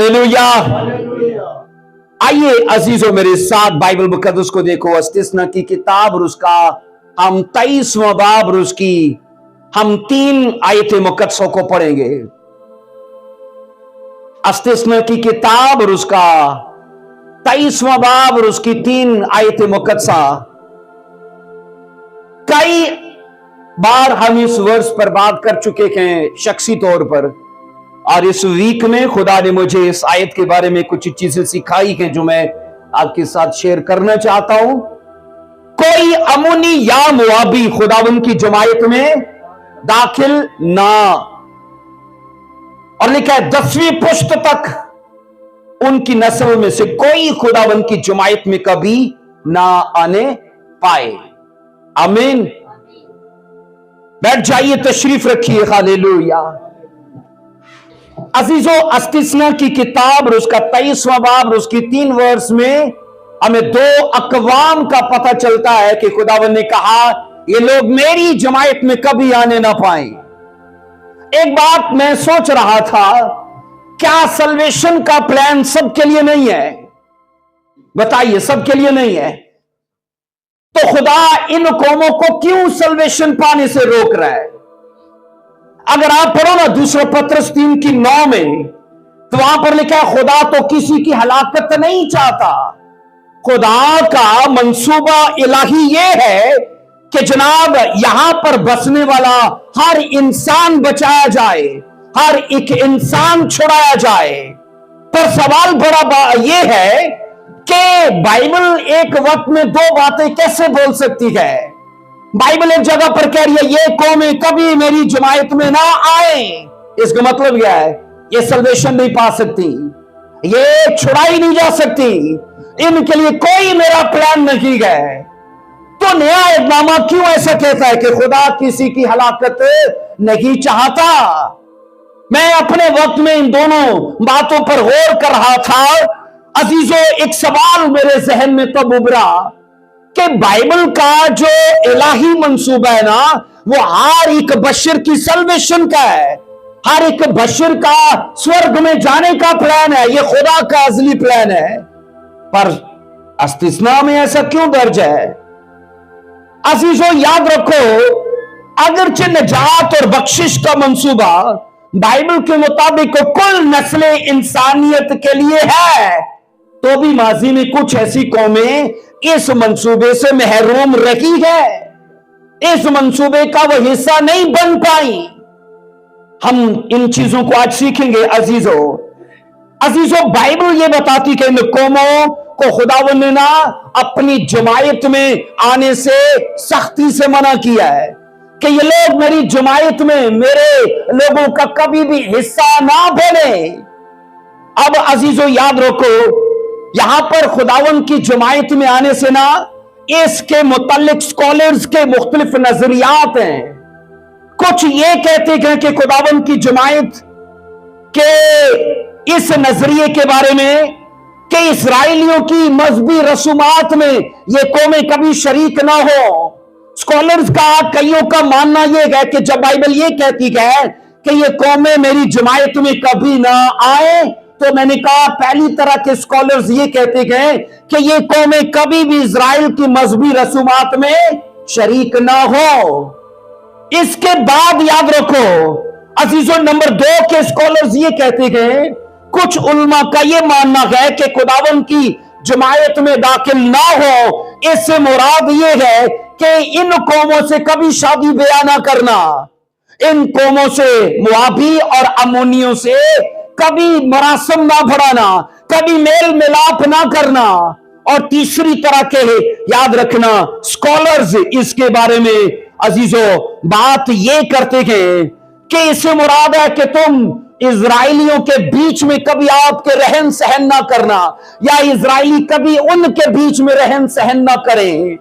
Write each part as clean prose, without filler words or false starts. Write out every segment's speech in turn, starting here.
Hallelujah. आइए अजीजों, मेरे साथ बाइबल मुकद्दस को देखो। इस्तिस्ना की किताब और उसका हम 23वां बाब और उसकी हम 3 आयत मुकद्दसों को पढ़ेंगे। इस्तिस्ना की किताब और उसका 23वां बाब और उसकी 3 आयत मुकद्दसा। कई बार हम इस वर्ष पर बात कर चुके हैं शख्सी तौर पर, और इस वीक में खुदा ने मुझे इस आयत के बारे में कुछ चीजें सिखाई हैं जो मैं आपके साथ शेयर करना चाहता हूं। कोई अमोनी या मुआबी खुदावन की जमायत में दाखिल ना, और लिखा है 10वीं पुश्त तक उनकी नस्ल में से कोई खुदावन की जमायत में कभी ना आने पाए। आमीन। बैठ जाइए, तशरीफ रखिए। हालेलुया। अजीजों, इस्तिस्ना की किताब और उसका 23वां बाब और उसकी 3 वर्ष में हमें 2 अकवाम का पता चलता है कि खुदावन ने कहा ये लोग मेरी जमायत में कभी आने ना पाए। एक बात मैं सोच रहा था, क्या सल्वेशन का प्लान सबके लिए नहीं है? बताइए, सबके लिए नहीं है तो खुदा इन कौमों को क्यों सल्वेशन पाने से रोक रहा है? अगर आप पढ़ो ना दूसरा पत्रस 3:9 में, तो वहां पर लिखा है खुदा तो किसी की हलाकत नहीं चाहता। खुदा का मंसूबा इलाही यह है कि जनाब यहां पर बसने वाला हर इंसान बचाया जाए, हर एक इंसान छुड़ाया जाए। पर सवाल बड़ा यह है कि बाइबल एक वक्त में 2 बातें कैसे बोल सकती है? बाइबल एक जगह पर कह रही है ये कौमें कभी मेरी जमायत में ना आए। इसका मतलब क्या है? ये सल्वेशन नहीं पा सकती, ये छुड़ाई नहीं जा सकती, इनके लिए कोई मेरा प्लान नहीं है। तो नया इकनामा क्यों ऐसा कहता है कि खुदा किसी की हलाकत नहीं चाहता? मैं अपने वक्त में इन दोनों बातों पर गौर कर रहा था। अजीजों, एक सवाल मेरे जहन में तब उभरा कि बाइबल का जो इलाही मंसूबा है ना, वो हर एक बशर की सल्वेशन का है, हर एक बशर का स्वर्ग में जाने का प्लान है। ये खुदा का अज़ली प्लान है। पर इस्तिस्ना में ऐसा क्यों दर्ज है? अजीजों, याद रखो, अगरचे निजात और बख्शिश का मंसूबा बाइबल के मुताबिक कुल नस्ल इंसानियत के लिए है, तो भी माजी में कुछ ऐसी कौमें इस मंसूबे से महरूम रही है, इस मंसूबे का वो हिस्सा नहीं बन पाई। हम इन चीजों को आज सीखेंगे। अजीजों, बाइबल ये बताती कि इन कौमों को खुदावंद ने ना अपनी जमायत में आने से सख्ती से मना किया है कि ये लोग मेरी जमायत में मेरे लोगों का कभी भी हिस्सा ना बने। अब अजीजों, याद रखो, यहां पर खुदावन की जमायत में आने से ना इसके मुतालिक स्कॉलर्स के मुख्तलिफ नजरियात हैं। कुछ ये कहते हैं कि खुदावन की जमायत के इस नजरिए के बारे में कि इसराइलियों की मजहबी रसूमात में ये कौमें कभी शरीक ना हो। स्कॉलर्स का कईयों का मानना यह है कि जब बाइबल ये कहती है कि ये कौमें मेरी जमायत में कभी ना आए, तो मैंने कहा पहली तरह के स्कॉलर्स ये कहते हैं कि ये कौमें कभी भी इजराइल की मजहबी रसूमात में शरीक ना हो। इसके बाद याद रखो अजीजों, नंबर 2 के स्कॉलर्स ये कहते हैं, कुछ उल्मा का ये मानना है कि खुदावन की जमायत में दाखिल ना हो, इससे मुराद ये है कि इन कौमों से कभी शादी ब्याह ना करना, इन कौमों से मुआबी और अमोनियों से कभी मरासम ना बढ़ाना, कभी मेल मिलाप ना करना। और तीसरी तरह के याद रखना स्कॉलर्स इसके बारे में अजीजों बात ये करते हैं कि इससे मुराद है कि तुम इजराइलियों के बीच में कभी आपके रहन सहन ना करना, या इजराइली कभी उनके बीच में रहन सहन ना करें।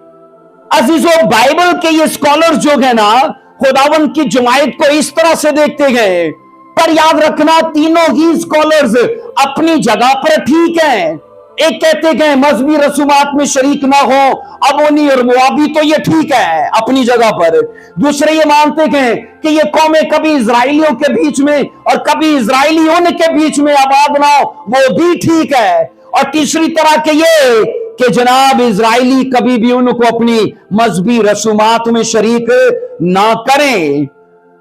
अजीजों, बाइबल के ये स्कॉलर्स जो है ना, खुदावन की जमायत को इस तरह से देखते हैं। पर याद रखना तीनों ही स्कॉलर्स अपनी जगह पर ठीक हैं। एक कहते हैं मजहबी रसूमात में शरीक ना हो, अमोनी और मुआबी, तो ये ठीक है अपनी जगह पर। दूसरे ये मानते हैं कि ये कौमें कभी इजराइलियों के बीच में और कभी इजराइली उनके बीच में आबाद ना हो, वो भी ठीक है। और तीसरी तरह के ये कि जनाब इजराइली कभी भी उनको अपनी मजहबी रसूमात में शरीक ना करें।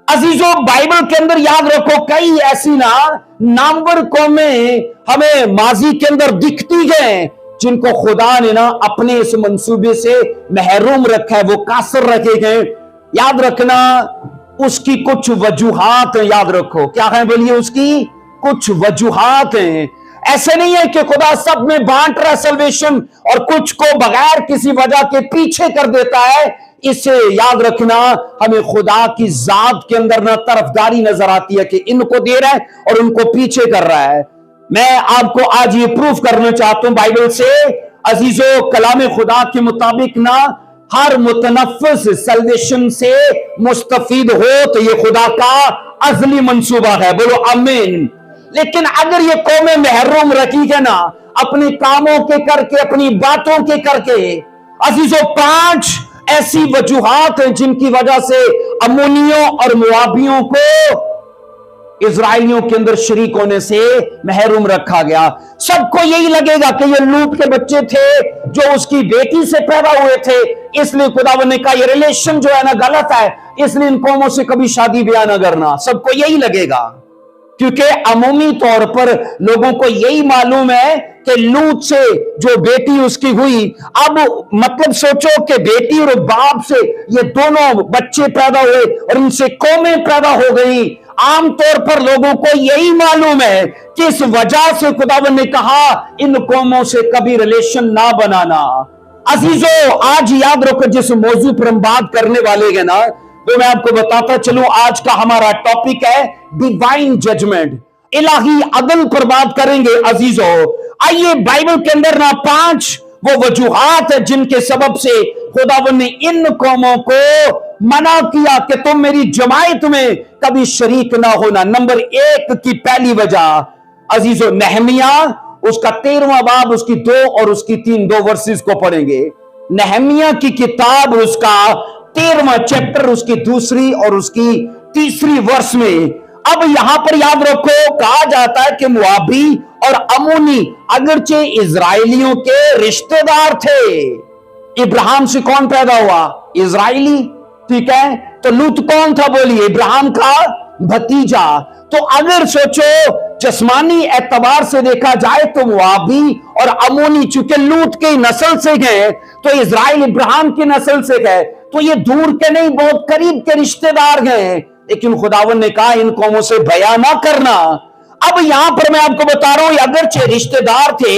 अजीजों, बाइबल के अंदर याद रखो कई ऐसी नामवर कौमें हमें माजी के अंदर दिखती हैं जिनको खुदा ने अपने इस मंसूबे से महरूम रखा है, वो कासर रखे गए। याद रखना उसकी कुछ वजूहात हैं, याद रखो क्या है, बोलिए, उसकी कुछ वजूहात हैं। ऐसे नहीं है कि खुदा सब में बांट रहा सल्वेशन और कुछ को बगैर किसी वजह के पीछे कर देता है। इसे याद रखना, हमें खुदा की जात के अंदर तरफदारी नजर आती है कि इनको दे रहा है और उनको पीछे कर रहा है। मैं आपको आज ये प्रूफ करना चाहता हूं बाइबल से अजीजों, कलाम खुदा के मुताबिक हर मुतनफ्फिस सल्वेशन से मुस्तफीद हो तो ये खुदा का अजली मंसूबा है, बोलो आमीन। लेकिन अगर ये कौमें महरूम रखी है अपने कामों के करके, अपनी बातों के करके, अजीजों 5 ऐसी वजूहात हैं जिनकी वजह से अमोनियों और मुआबियों को इजराइलियों के अंदर शरीक होने से महरूम रखा गया। सबको यही लगेगा कि ये लूत के बच्चे थे जो उसकी बेटी से पैदा हुए थे, इसलिए खुदावंद ने कहा ये रिलेशन जो है गलत है, इसलिए इन कौमों से कभी शादी ब्याह ना करना। सबको यही लगेगा क्योंकि अमूमी तौर पर लोगों को यही मालूम है कि लूत से जो बेटी उसकी हुई, अब मतलब सोचो कि बेटी और बाप से ये दोनों बच्चे पैदा हुए और इनसे कौमें पैदा हो गई। आमतौर पर लोगों को यही मालूम है कि इस वजह से खुदावंद ने कहा इन कौमों से कभी रिलेशन ना बनाना। अजीजों, आज याद रखो जिस मौजू पर हम बात करने वाले हैं तो मैं आपको बताता चलूं, आज का हमारा टॉपिक है डिवाइन जजमेंट, इलाही अदल पर बात करेंगे। अजीजों, आइए बाइबल के अंदर 5 वो वजूहात है जिनके सबब से खुदावंद ने इन कौमों को मना किया कि तुम मेरी जमायत में कभी शरीक ना होना। नंबर 1 की पहली वजह अजीजों, नहमिया उसका 13वां बाब उसकी 2 और उसकी 3 2 वर्सेस को पढ़ेंगे। नहमिया की किताब उसका 13वां चैप्टर उसकी 2 और उसकी 3 वर्ष में। अब यहां पर याद रखो कहा जाता है कि मुआबी और अमोनी अगरचे इजराइलियों के रिश्तेदार थे। इब्राहिम से कौन पैदा हुआ? इजराइली, ठीक है। तो लूत कौन था? बोलिए, इब्राहिम का भतीजा। तो अगर सोचो जस्मानी एतबार से देखा जाए तो मुआबी और अमोनी चूंकि लूत की नस्ल से गए तो इजराइल इब्राहिम की नस्ल से गए, तो ये दूर के नहीं बहुत करीब के रिश्तेदार गए। लेकिन खुदावंद ने कहा इन कौमों से बयां ना करना। अब यहां पर मैं आपको बता रहा हूं अगरचे रिश्तेदार थे,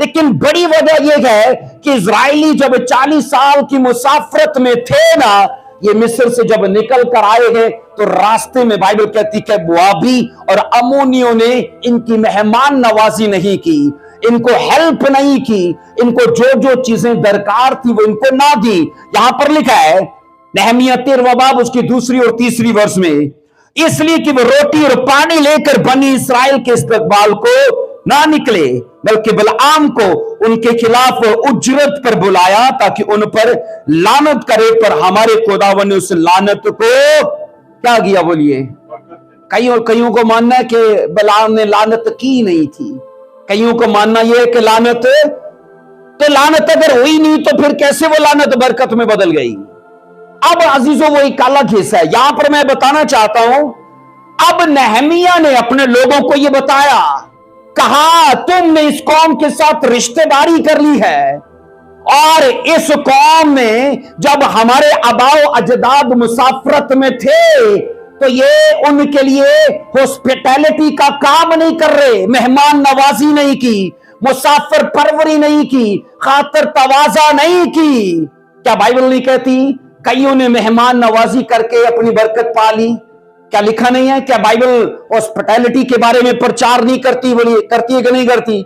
लेकिन बड़ी वजह यह है कि इजराइली जब 40 साल की मुसाफरत में थे ये मिस्र से जब निकल कर आए हैं तो रास्ते में बाइबल कहती है मुआबी और अमोनियों ने इनकी मेहमान नवाजी नहीं की, इनको हेल्प नहीं की, इनको जो जो चीजें दरकार थी वो इनको ना दी। यहां पर लिखा है नहमिया 13वां बाब उसकी 2 और 3 वर्ष में, इसलिए कि वो रोटी और पानी लेकर बनी इसराइल के इस्तकबाल को ना निकले, बल्कि बलआम को उनके खिलाफ उजरत पर बुलाया ताकि उन पर लानत करे। पर हमारे खुदावंद ने उस लानत को क्या किया? बोलिए। कईयों को मानना है कि बलआम ने लानत की नहीं थी, कईयों को मानना यह है कि लानत अगर हुई नहीं तो फिर कैसे वो लानत बरकत में बदल गई। अब अजीजों वो एक अलग हिस्सा है। यहां पर मैं बताना चाहता हूं, अब नहमिया ने अपने लोगों को यह बताया, कहा तुमने इस कौम के साथ रिश्तेदारी कर ली है और इस कौम में जब हमारे आबाओ अजदाद मुसाफरत में थे तो ये उनके लिए हॉस्पिटैलिटी का काम नहीं कर रहे, मेहमान नवाजी नहीं की, मुसाफिर परवरी नहीं की, खातर तवाजा नहीं की। क्या बाइबल नहीं कहती कईयों ने मेहमान नवाजी करके अपनी बरकत पा ली? क्या लिखा नहीं है? क्या बाइबल हॉस्पिटैलिटी के बारे में प्रचार नहीं करती? बोलिए, करती है कि नहीं करती?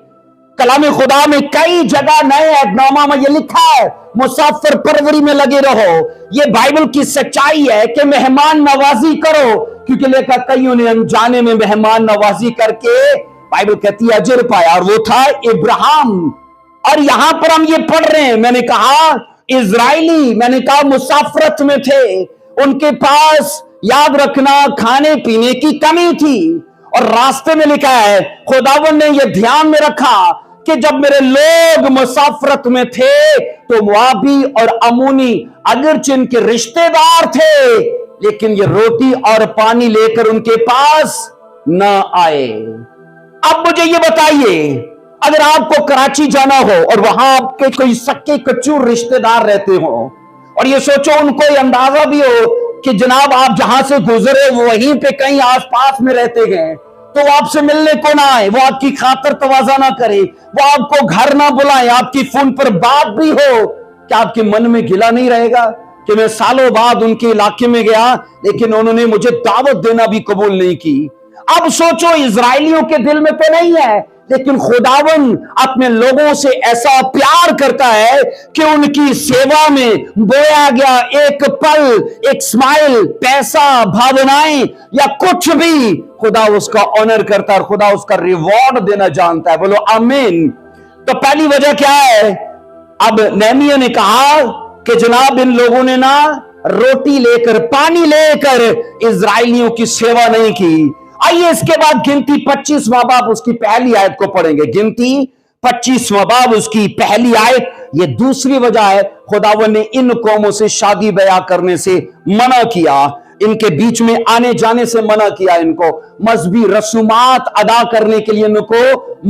कलाम खुदा में कई जगह नए ऐहदनामा में ये लिखा है मुसाफिर परवरी में लगे रहो। ये बाइबल की सच्चाई है कि मेहमान नवाजी करो, क्योंकि लेखा कईयों ने अनजाने में मेहमान नवाजी करके बाइबल कहती है अजर पाया, और वो था इब्राहिम। और यहां पर हम ये पढ़ रहे हैं, मैंने कहा इजराइली, मैंने कहा मुसाफरत में थे, उनके पास याद रखना खाने पीने की कमी थी। और रास्ते में लिखा है, खुदावन ने यह ध्यान में रखा कि जब मेरे लोग मुसाफरत में थे तो मुआबी और अमूनी अगरचे इनके रिश्तेदार थे, लेकिन ये रोटी और पानी लेकर उनके पास न आए। अब मुझे ये बताइए, अगर आपको कराची जाना हो और वहां आपके कोई सक्के कच्चू रिश्तेदार रहते हो, और ये सोचो उनको अंदाजा भी हो कि जनाब आप जहां से गुजरे वो वहीं पे कहीं आसपास में रहते हैं, तो वो आपसे मिलने को ना आए, वो आपकी खातर तवाजा ना करे, वो आपको घर ना बुलाए, आपकी फोन पर बात भी हो, क्या आपके मन में गिला नहीं रहेगा कि मैं सालों बाद उनके इलाके में गया लेकिन उन्होंने मुझे दावत देना भी कबूल नहीं की? अब सोचो, इजराइलियों के दिल में तो नहीं है, लेकिन खुदावन अपने लोगों से ऐसा प्यार करता है कि उनकी सेवा में बोया गया एक पल, एक स्माइल, पैसा, भावनाएं या कुछ भी, खुदा उसका ऑनर करता है और खुदा उसका रिवॉर्ड देना जानता है। बोलो आमीन। तो पहली वजह क्या है? अब नेहमिया ने कहा कि जनाब इन लोगों ने ना रोटी लेकर पानी लेकर इजराइलियों की सेवा नहीं की। आइए इसके बाद गिनती 25वां बाब उसकी पहली आयत को पढ़ेंगे। गिनती 25वां बाब उसकी पहली आयत। ये दूसरी वजह है, खुदावन ने इन कौमों से शादी ब्याह करने से मना किया, इनके बीच में आने जाने से मना किया, इनको मजहबी रसूमात अदा करने के लिए इनको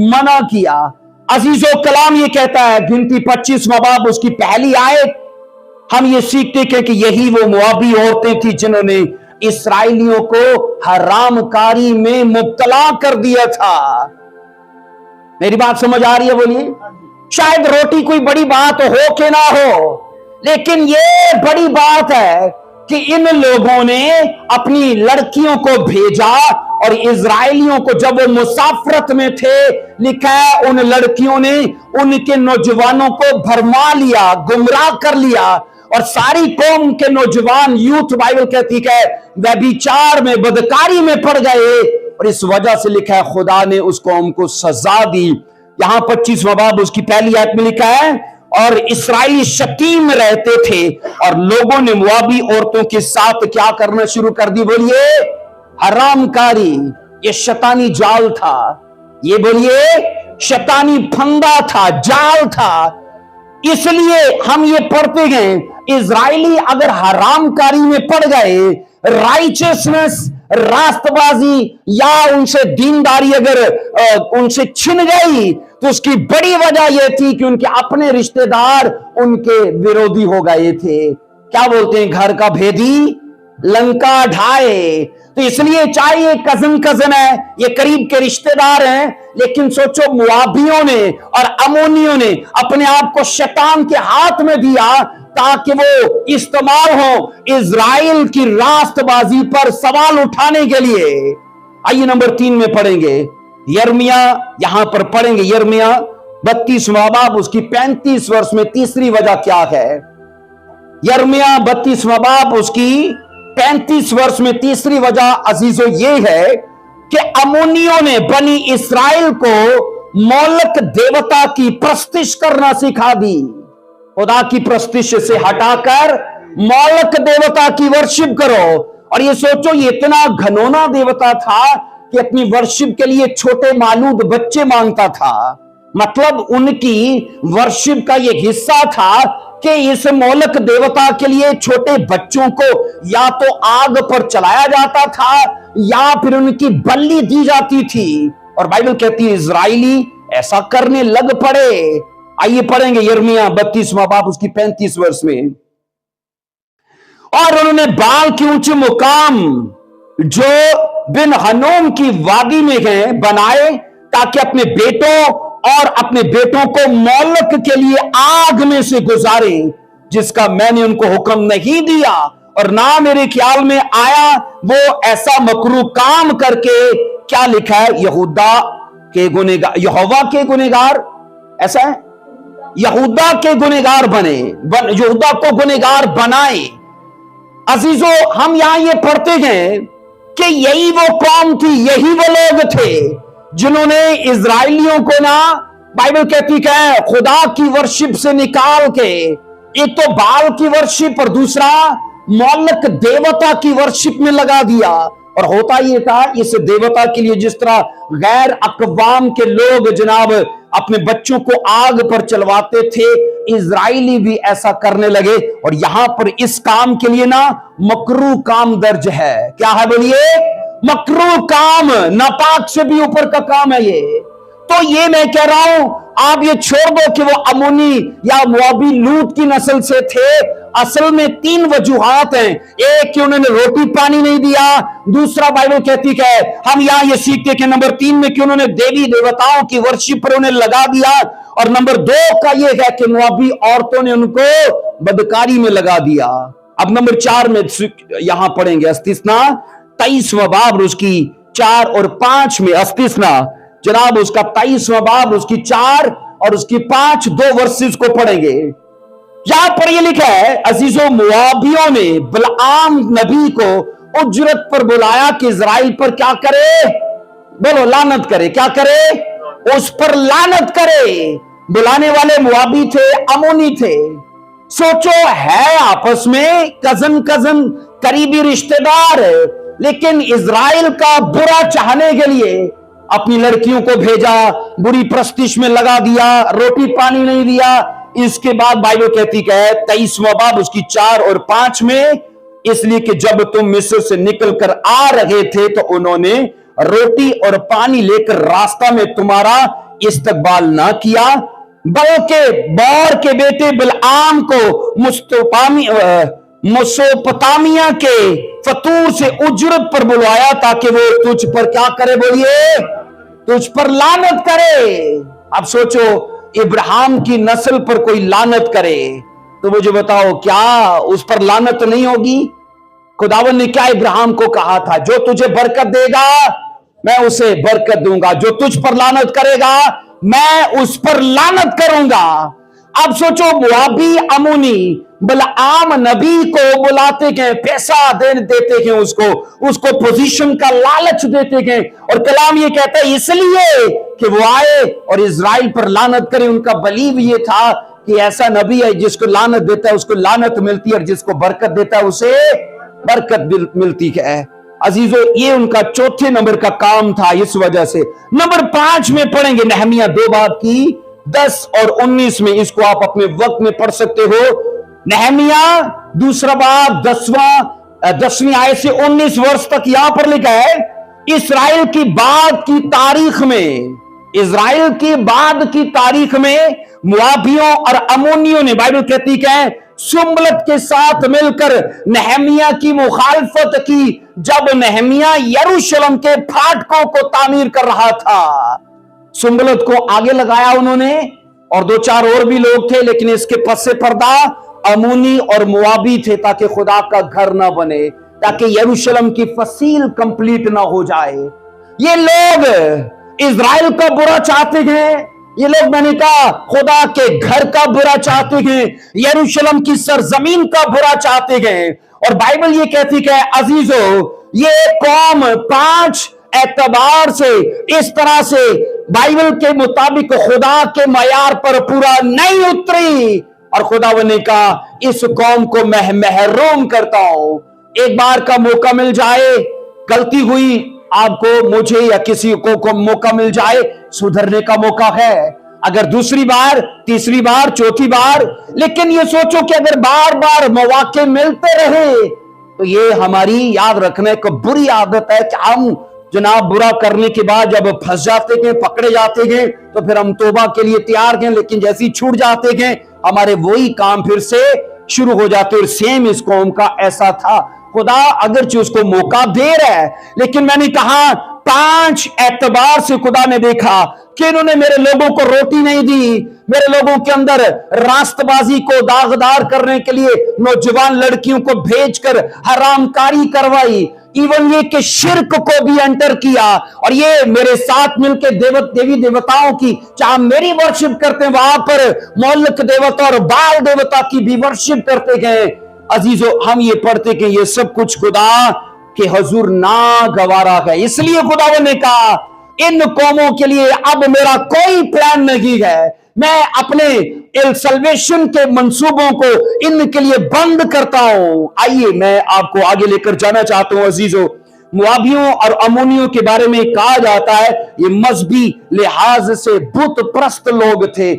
मना किया। अजीजो कलाम ये कहता है, गिनती 25वां बाब उसकी पहली आयत, हम ये सीखते हैं कि यही वो मुआबी औरतें थी जिन्होंने इस्राएलियों को हरामकारी में मुब्तला कर दिया था। मेरी बात समझ आ रही है? बोलिए। शायद रोटी कोई बड़ी बात हो कि ना हो, लेकिन ये बड़ी बात है कि इन लोगों ने अपनी लड़कियों को भेजा और इजराइलियों को, जब वो मुसाफरत में थे, लिखा है उन लड़कियों ने उनके नौजवानों को भरमा लिया, गुमराह कर लिया, और सारी कौम के नौजवान, यूथ, बाइबल कहती है व्यभिचार में, बदकारी में पड़ गए, और इस वजह से लिखा है खुदा ने उस कौम को सजा दी। यहां 25वां बाब उसकी पहली आयत में लिखा है, और इस्राएली शकीम में रहते थे और लोगों ने मुआबी औरतों के साथ क्या करना शुरू कर दी? बोलिए हरामकारी। ये शैतानी जाल था, ये बोलिए शैतानी फंदा था, जाल था। इसलिए हम ये पढ़ते हैं, इजराइली अगर हरामकारी में पड़ गए, राइचियसनेस, रास्तबाजी या उनसे दीनदारी अगर उनसे छिन गई, तो उसकी बड़ी वजह यह थी कि उनके अपने रिश्तेदार उनके विरोधी हो गए थे। क्या बोलते हैं, घर का भेदी लंका ढाए। तो इसलिए चाहे ये कजन है, ये करीब के रिश्तेदार हैं, लेकिन सोचो मुआबियों ने और अमोनियों ने अपने आप को शैतान के हाथ में दिया ताकि वो इस्तेमाल हो इजराइल की रास्तबाजी पर सवाल उठाने के लिए। आइए नंबर 3 में पढ़ेंगे, यिर्मयाह, यहां पर पढ़ेंगे यिर्मयाह 32वां बाब उसकी 35 वर्ष में तीसरी वजह क्या है? यिर्मयाह 32वां बाब उसकी 35 वर्ष में तीसरी वजह अजीजों ये है कि अमोनियों ने बनी इस्राएल को मोलक देवता की प्रस्तिश करना सिखा दी। खुदा की प्रस्तिश से हटाकर मोलक देवता की वर्शिप करो। और ये सोचो, ये इतना घनौना देवता था कि अपनी वर्शिप के लिए छोटे मालूद बच्चे मांगता था। मतलब उनकी वर्शिप का ये हिस्सा था कि इस मोलक देवता के लिए छोटे बच्चों को या तो आग पर चलाया जाता था या फिर उनकी बलि दी जाती थी। और बाइबल कहती है इजराइली ऐसा करने लग पड़े। आइए पढ़ेंगे यिर्मयाह 32वां बाब उसकी 35 वर्ष में। और उन्होंने बाल के ऊंचे मुकाम जो बिन हनोम की वादी में हैं बनाए, ताकि अपने बेटों और अपने बेटों को मोलक के लिए आग में से गुजारे, जिसका मैंने उनको हुक्म नहीं दिया और ना मेरे ख्याल में आया। वो ऐसा मकरू काम करके, क्या लिखा है, यहूदा के गुनेगार, यहोवा के गुनेगार, ऐसा है, यहूदा के गुनेगार बने, यहूदा को गुनेगार बनाए। अजीजों, हम यहां ये पढ़ते हैं कि यही वो कौम थी, यही वो लोग थे जिन्होंने इजराइलियों को ना बाइबल कहती है खुदा की वर्शिप से निकाल के एक तो बाल की वर्शिप और दूसरा मौलक देवता की वर्शिप में लगा दिया। और होता ये था इस देवता के लिए जिस तरह गैर अकवाम के लोग जनाब अपने बच्चों को आग पर चलवाते थे, इजराइली भी ऐसा करने लगे। और यहां पर इस काम के लिए ना मकरू काम दर्ज है। क्या है बोलिए? मकरू काम, नापाक से भी ऊपर का काम है ये। तो ये मैं कह रहा हूं, आप ये छोड़ दो कि वो अमोनी या मुआबी लूत की नस्ल से थे। असल में 3 वजूहात हैं। एक कि उन्होंने रोटी पानी नहीं दिया, दूसरा बाइबल कहती है हम यहां ये सीखते कि नंबर 3 में कि उन्होंने देवी देवताओं की वर्शिप पर उन्हें लगा दिया, और नंबर 2 का ये है कि मुआबी औरतों ने उनको बदकारी में लगा दिया। अब नंबर 4 में यहां पढ़ेंगे अस्तिस्ना 23वां बाब उसकी 4 और 5 में। अस्तिस्ना जनाब उसका 23वां बाब उसकी 4 और उसकी 5 2 वर्सेस को पढ़ेंगे। यहां पर यह लिखा है अजीजों, मुआबियों ने बलआम नबी को उजरत पर बुलाया कि इजराइल पर क्या करे? बोलो लानत करे। क्या करे? उस पर लानत करे। बुलाने वाले मुआबी थे, अमोनी थे। सोचो, है आपस में कजन करीबी रिश्तेदार, लेकिन इजराइल का बुरा चाहने के लिए अपनी लड़कियों को भेजा, बुरी प्रस्तिश में लगा दिया, रोटी पानी नहीं दिया। इसके बाद बाइबल कहती है 23वां बाब उसकी 4 और 5 में, इसलिए कि जब तुम मिस्र से निकल कर आ रहे थे तो उन्होंने रोटी और पानी लेकर रास्ता में तुम्हारा इस्तकबाल ना किया, बल्कि बौर के बेटे बिलआम को मुसोपतामिया के फतूर से उजरत पर बुलवाया ताकि वो तुझ पर क्या करे? बोलिए, तुझ पर लानत करे। अब सोचो, इब्राहिम की नस्ल पर कोई लानत करे तो मुझे बताओ क्या उस पर लानत नहीं होगी? खुदावन ने क्या इब्राहिम को कहा था? जो तुझे बरकत देगा मैं उसे बरकत दूंगा, जो तुझ पर लानत करेगा मैं उस पर लानत करूंगा। अब सोचो, मुआबी अमोनी बलआम नबी को बुलाते गए, पैसा देते गए, उसको पोजीशन का लालच देते गए, और कलाम ये कहता है इसलिए कि वो आए और इजराइल पर लानत करे। उनका बलीव ये था कि ऐसा नबी है जिसको लानत देता है उसको लानत मिलती है, और जिसको बरकत देता है उसे बरकत मिलती है। अजीजों, ये उनका चौथे नंबर का काम था। इस वजह से नंबर 5 में पढ़ेंगे नहमिया 2 बाब की 10 और 19 में। इसको आप अपने वक्त में पढ़ सकते हो। नहमिया 2 बाब 10वीं आयत से 19 वर्ष तक यहां पर लिखा है, इस्राएल की बाद की तारीख में, इस्राएल की बाद की तारीख में मुआबियों और अमोनियों ने, बाइबल कहती है, सुम्बलत के साथ मिलकर नहमिया की मुखालफत की जब नहमिया यरूशलेम के फाटकों को तामीर कर रहा था। सुम्बलत को आगे लगाया उन्होंने, और 2-4 और भी लोग थे, लेकिन इसके पस्से पर्दा अमोनी और मुआबी थे ताकि खुदा का घर ना बने, ताकि यरूशलेम की फसील कंप्लीट ना हो जाए। ये लोग इजराइल का बुरा चाहते हैं, ये लोग, मैंने कहा, खुदा के घर का बुरा चाहते हैं, यरूशलेम की सरजमीन का बुरा चाहते हैं। और बाइबल ये कहती है अजीजों, ये कौम 5 एतबार से इस तरह से बाइबल के मुताबिक खुदा के मयार पर पूरा नहीं उतरी, और खुदा ने कहा इस कौम को मैं महरूम करता हूं। एक बार का मौका मिल जाए, गलती हुई आपको, मुझे या किसी को मौका मिल जाए, सुधरने का मौका है। अगर दूसरी बार, तीसरी बार, चौथी बार, लेकिन ये सोचो कि अगर बार बार मौके मिलते रहे तो ये हमारी याद रखने को बुरी आदत है कि हम जनाब बुरा करने के बाद जब फंस जाते हैं, पकड़े जाते हैं, तो फिर हम तौबा के लिए तैयार हैं, लेकिन जैसे ही छूट जाते हैं हमारे वही काम फिर से शुरू हो जाते। और सेम इस कौम का ऐसा था। खुदा अगरचे उसको मौका दे रहा है, लेकिन मैंने कहा 5 एतबार से खुदा ने देखा कि इन्होंने मेरे लोगों को रोटी नहीं दी, मेरे लोगों के अंदर रास्तबाजी को दागदार करने के लिए नौजवान लड़कियों को भेजकर हरामकारी करवाई, इवन ये कि शिर्क को भी एंटर किया, और ये मेरे साथ मिलकर देवी देवताओं की, चाहे मेरी वर्शिप करते हैं, वहां पर मौलक देवता और बाल देवता की भी वर्शिप करते गए। अजीजों, हम ये पढ़ते कि ये सब कुछ खुदा के हुजूर ना गवारा है, इसलिए खुदा ने कहा इन कौमों के लिए अब मेरा कोई प्लान नहीं है, मैं अपने सल्वेशन के मंसूबों को इनके लिए बंद करता हूं। आइए मैं आपको आगे लेकर जाना चाहता हूं अजीजों। मुआबियों और अमोनियों के बारे में कहा जाता है ये मजहबी लिहाज से बुत प्रस्त लोग थे।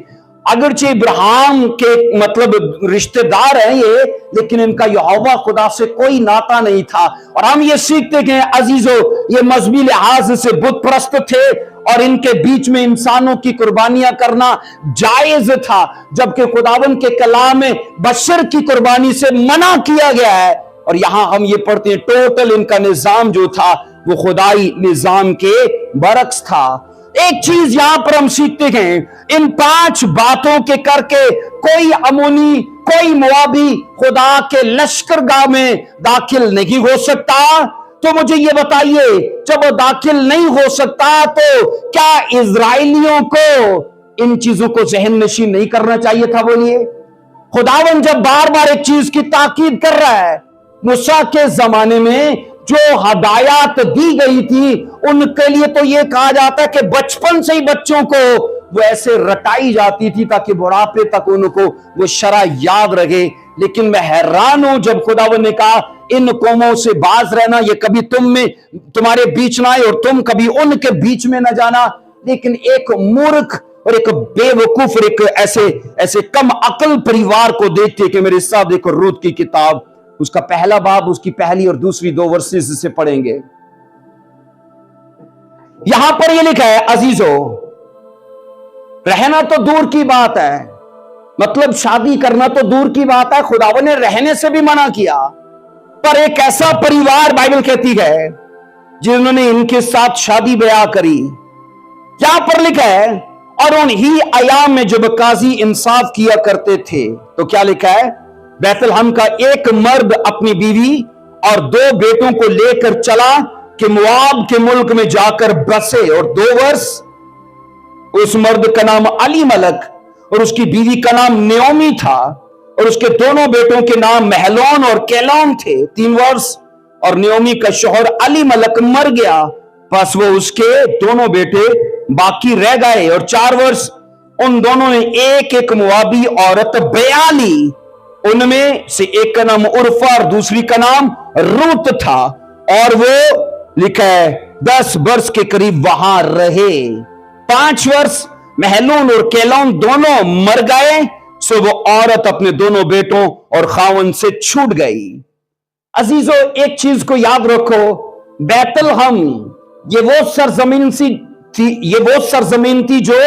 अगरचे इब्राहिम के मतलब रिश्तेदार हैं ये, लेकिन इनका यहोवा खुदा से कोई नाता नहीं था। और हम ये सीखते हैं अजीजों, ये मजहबी लिहाज से बुत प्रस्त थे और इनके बीच में इंसानों की कुर्बानियां करना जायज था, जबकि खुदावन के कलाम में बशर की कुर्बानी से मना किया गया है। और यहां हम ये पढ़ते हैं टोटल इनका निजाम जो था वो खुदाई निजाम के बरक्स था। एक चीज यहां पर हम सीखते हैं, इन 5 बातों के करके कोई अमोनी कोई मुआबी खुदा के लश्करगाह में दाखिल नहीं हो सकता। तो मुझे ये बताइए, जब वो दाखिल नहीं हो सकता तो क्या इजराइलियों को इन चीजों को जहन नशीन नहीं करना चाहिए था? बोलिए। खुदावन जब बार बार एक चीज की ताकीद कर रहा है, मूसा के जमाने में जो हदायत दी गई थी उनके लिए तो यह कहा जाता है कि बचपन से ही बच्चों को वो ऐसे रटाई जाती थी ताकि बुढ़ापे तक उनको वो शरा याद रहे। लेकिन मैं हैरान हूं जब खुदावन ने कहा इन कौमों से बाज रहना, ये कभी तुम्हारे बीच ना आए और तुम कभी उनके बीच में ना जाना। लेकिन एक मूर्ख और एक बेवकूफ और एक ऐसे कम अकल परिवार को देखते कि मेरे साथ देखो, रूत की किताब उसका पहला बाब उसकी पहली और दूसरी 2 वर्सेस से पढ़ेंगे। यहां पर यह लिखा है अजीजों, रहना तो दूर की बात है, मतलब शादी करना तो दूर की बात है, खुदावन ने रहने से भी मना किया। पर एक ऐसा परिवार बाइबल कहती है जिन्होंने इनके साथ शादी ब्याह करी। यहां पर लिखा है और उन्हीं अयाम में जब काजी इंसाफ किया करते थे, तो क्या लिखा है, बैतलहम का एक मर्द अपनी बीवी और 2 बेटों को लेकर चला कि मुआब के मुल्क में जाकर बसे। और 2 वर्ष उस मर्द का नाम अली मलक और उसकी बीवी का नाम नेओमी था और उसके दोनों बेटों के नाम महलोन और केलोन थे। 3 वर्ष और नेओमी का शौहर अली मलक मर गया, बस वो उसके दोनों बेटे बाकी रह गए। और 4 वर्ष उन दोनों ने एक एक मुआबी औरत ब्याह ली, उनमें से एक का नाम उर्फा और दूसरी का नाम रूत था। और वो लिखा है 10 वर्ष के करीब वहां रहे। 5 वर्ष महलून और केलोन दोनों मर गए, सो वो औरत अपने दोनों बेटों और खावन से छूट गई। अजीजों एक चीज को याद रखो, बैतलहम ये वो सरजमीन थी जो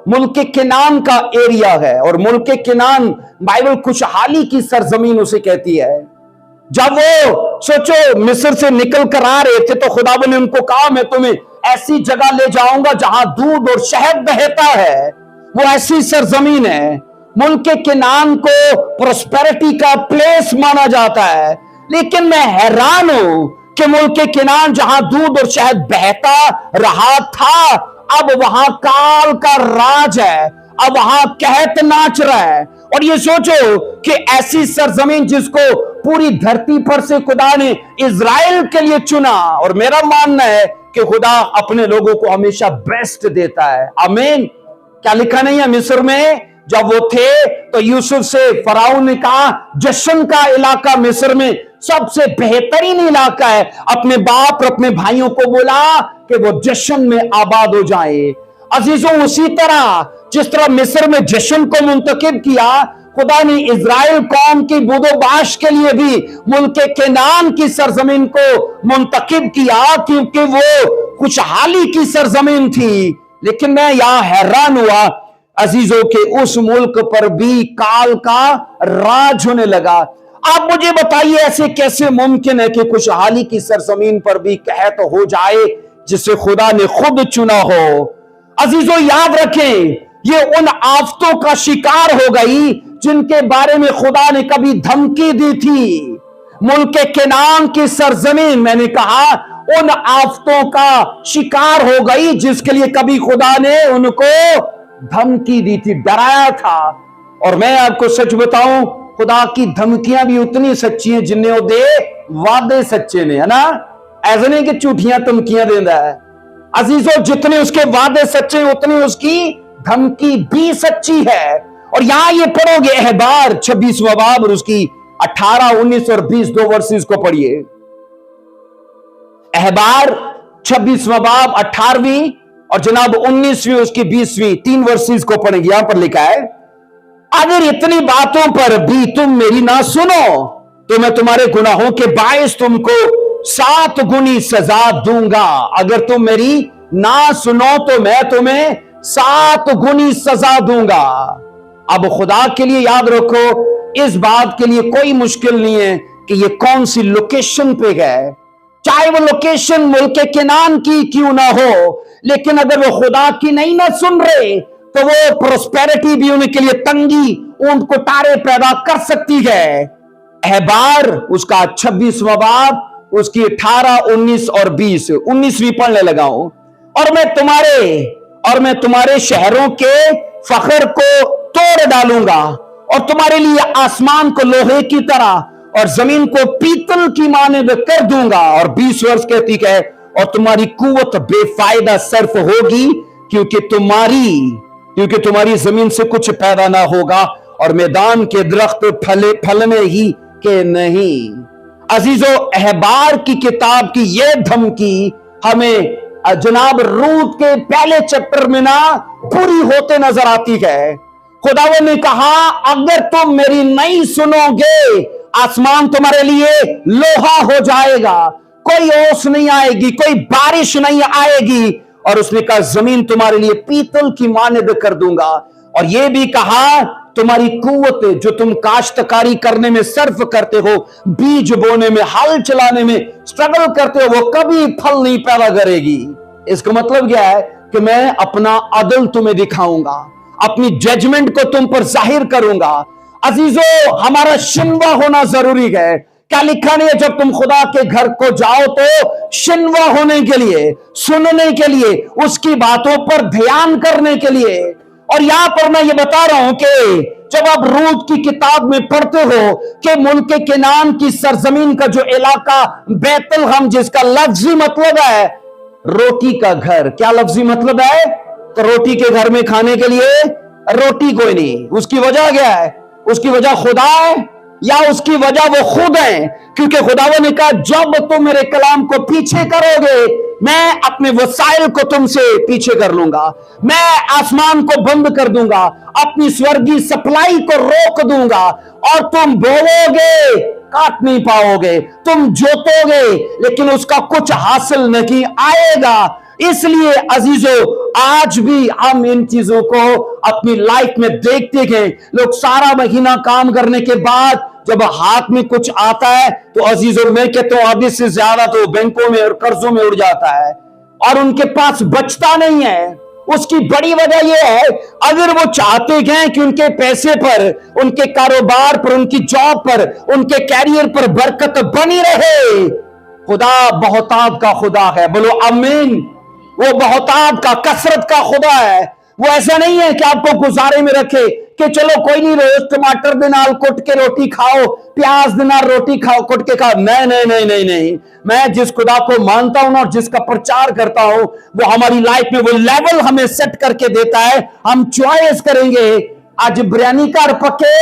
मुल्क किनान का एरिया है। और मुल्क किनान बाइबल खुशहाली की सरजमीन उसे कहती है। जब वो सोचो मिस्र से निकल कर आ रहे थे तो खुदावन ने उनको कहा मैं तुम्हें ऐसी जगह ले जाऊंगा जहां दूध और शहद बहता है, वो ऐसी सरजमीन है। मुल्क किनान को प्रोस्पेरिटी का प्लेस माना जाता है, लेकिन मैं हैरान हूं कि मुल्क किनान जहां दूध और शहद बहता रहा था, अब वहां काल का राज है, अब वहां कहत नाच रहा है। और ये सोचो कि ऐसी सरजमीन जिसको पूरी धरती पर से खुदा ने इजराइल के लिए चुना, और मेरा मानना है कि खुदा अपने लोगों को हमेशा बेस्ट देता है। आमीन। क्या लिखा नहीं है मिस्र में जब वो थे तो यूसुफ से फराउन ने कहा जश्न का इलाका मिस्र में सबसे बेहतरीन इलाका है। अपने बाप और अपने भाइयों को बोला कि वो जश्न में आबाद हो जाए। अजीजों उसी तरह जिस तरह मिस्र में जश्न को मुंतकिब किया, खुदा ने इजराइल कौम की बुदोबाश के लिए भी मुल्क केनान की सरजमीन को मुंतकिब किया, क्योंकि वो खुशहाली की सरजमीन थी। लेकिन मैं यहां हैरान हुआ अजीजों के उस मुल्क पर भी काल का राज होने लगा। आप मुझे बताइए ऐसे कैसे मुमकिन है कि खुशहाली की सरजमीन पर भी कहत हो जाए जिसे खुदा ने खुद चुना हो। अजीजों याद रखें, ये उन आफतों का शिकार हो गई जिनके बारे में खुदा ने कभी धमकी दी थी। मुल्क केनान की सरजमीन मैंने कहा उन आफतों का शिकार हो गई जिसके लिए कभी खुदा ने उनको धमकी दी थी, डराया था। और मैं आपको सच बताऊं, खुदा की धमकियां भी उतनी सच्ची हैं जिन्हें वो दे वादे सच्चे ने, है ना। ऐसा नहीं कि झूठियां धमकियां देता है। अजीजों, जितने उसके वादे सच्चे उतनी उसकी धमकी भी सच्ची है। और यहां ये पढ़ोगे अहबार 26वां बाब और उसकी 18, 19 और 20 दो वर्सेस को पढ़िए। अहबार 26वां बाब 18वीं और जनाब 19वीं उसकी 20वीं 3 वर्सेस को पढ़ेंगे। यहां पर लिखा है, अगर इतनी बातों पर भी तुम मेरी ना सुनो तो मैं तुम्हारे गुनाहों के बायस तुमको 7 गुनी सजा दूंगा। अगर तुम मेरी ना सुनो तो मैं तुम्हें 7 गुनी सजा दूंगा। अब खुदा के लिए याद रखो, इस बात के लिए कोई मुश्किल नहीं है कि ये कौन सी लोकेशन पे गए, चाहे वो लोकेशन मुल्क केनान की क्यों ना हो, लेकिन अगर वो खुदा की नहीं ना सुन रहे तो वो प्रोस्पेरिटी भी उनके लिए तंगी, ऊंट को तारे पैदा कर सकती है। अहबार उसका 26वां बाब उसकी 18, 19 और 20 19वीं पढ़ने लगा हूं। और मैं तुम्हारे शहरों के फखर को तोड़ डालूंगा और तुम्हारे लिए आसमान को लोहे की तरह और जमीन को पीतल की मानद कर दूंगा। और 20 वर्ष कहती है, और तुम्हारी कुवत बेफायदा सर्फ होगी क्योंकि तुम्हारी जमीन से कुछ पैदा ना होगा और मैदान के दरख्त फलने ही के नहीं। अजीजों, अहबार की किताब की यह धमकी हमें जनाब रूत के पहले चैप्टर में ना पूरी होते नजर आती है। खुदावंद ने कहा, अगर तुम मेरी नहीं सुनोगे आसमान तुम्हारे लिए लोहा हो जाएगा, कोई ओस नहीं आएगी, कोई बारिश नहीं आएगी। और उसने कहा, जमीन तुम्हारे लिए पीतल की मानद कर दूंगा। और यह भी कहा, तुम्हारी कुवत जो तुम काश्तकारी करने में सर्फ करते हो, बीज बोने में, हल चलाने में स्ट्रगल करते हो, वो कभी फल नहीं पैदा करेगी। इसका मतलब क्या है कि मैं अपना अदल तुम्हें दिखाऊंगा, अपनी जजमेंट को तुम पर जाहिर करूंगा। अजीजों, हमारा शिनवा होना जरूरी है। क्या लिखा नहीं है, जब तुम खुदा के घर को जाओ तो शिनवा होने के लिए, सुनने के लिए, उसकी बातों पर ध्यान करने के लिए। और यहां पर मैं ये बता रहा हूं कि जब आप रूत की किताब में पढ़ते हो कि मुल्क केनान की सरजमीन का जो इलाका बैतलहम, जिसका लफ्जी मतलब है रोटी का घर। क्या लफ्जी मतलब है? तो रोटी के घर में खाने के लिए रोटी कोई नहीं। उसकी वजह क्या है? उसकी वजह खुदा है या उसकी वजह वो खुद है? क्योंकि खुदावंद ने कहा, जब तुम मेरे कलाम को पीछे करोगे मैं अपने वसाइल को तुमसे पीछे कर लूंगा, मैं आसमान को बंद कर दूंगा, अपनी स्वर्गीय सप्लाई को रोक दूंगा और तुम बोओगे काट नहीं पाओगे, तुम जोतोगे लेकिन उसका कुछ हासिल नहीं आएगा। इसलिए अजीजों, आज भी हम इन चीजों को अपनी लाइफ में देखते हैं। लोग सारा महीना काम करने के बाद जब हाथ में कुछ आता है तो अजीजों, मैं कहता हूं आधे से ज्यादा तो बैंकों में और कर्जों में उड़ जाता है और उनके पास बचता नहीं है। उसकी बड़ी वजह यह है, अगर वो चाहते हैं कि उनके पैसे पर, उनके कारोबार पर, उनकी जॉब पर, उनके कैरियर पर बरकत बनी रहे, खुदा बहुतात का खुदा है। बोलो आमीन। वो बहुतात का, कसरत का खुदा है। वो ऐसा नहीं है कि आपको गुजारे में रखे कि चलो कोई नहीं, रोज टमाटर दे नाल कुट के रोटी खाओ, प्याज दे नाल रोटी खाओ, कुट के खाओ। नहीं नहीं नहीं नहीं नहीं, मैं जिस खुदा को मानता हूं और जिसका प्रचार करता हूं, वो हमारी लाइफ में वो लेवल हमें सेट करके देता है। हम चॉइस करेंगे, आज बिरयानी का पके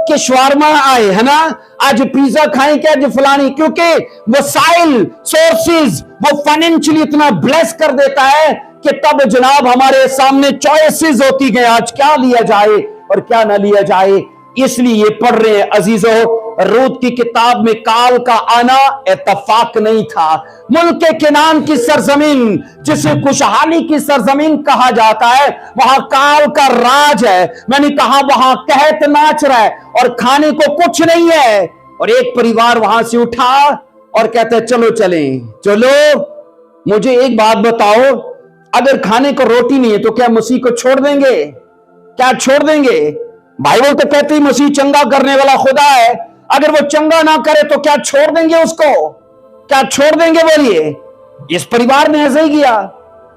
कि शवारमा आए, है ना, आज पिज्जा खाएं क्या, आज फलानी, क्योंकि वसाइल, सोर्सेज वो फाइनेंशियली इतना ब्लेस कर देता है कि तब जनाब हमारे सामने चॉइसेस होती है, आज क्या लिया जाए और क्या ना लिया जाए। इसलिए ये पढ़ रहे हैं अजीजों, रूत की किताब में काल का आना इत्तफाक नहीं था। मुल्क केनान की सरजमीन, जिसे खुशहाली की सरजमीन कहा जाता है, वहां काल का राज है। मैंने कहा वहां कहत नाच रहा है और खाने को कुछ नहीं है। और एक परिवार वहां से उठा और कहते हैं चलो चलें, चलो मुझे एक बात बताओ, अगर खाने को रोटी नहीं है तो क्या मसीह को छोड़ देंगे? क्या छोड़ देंगे? बाइबल तो कहती है मसीह चंगा करने वाला खुदा है, अगर वो चंगा ना करे तो क्या छोड़ देंगे उसको? क्या छोड़ देंगे? बोलिए। इस परिवार ने ऐसे ही किया,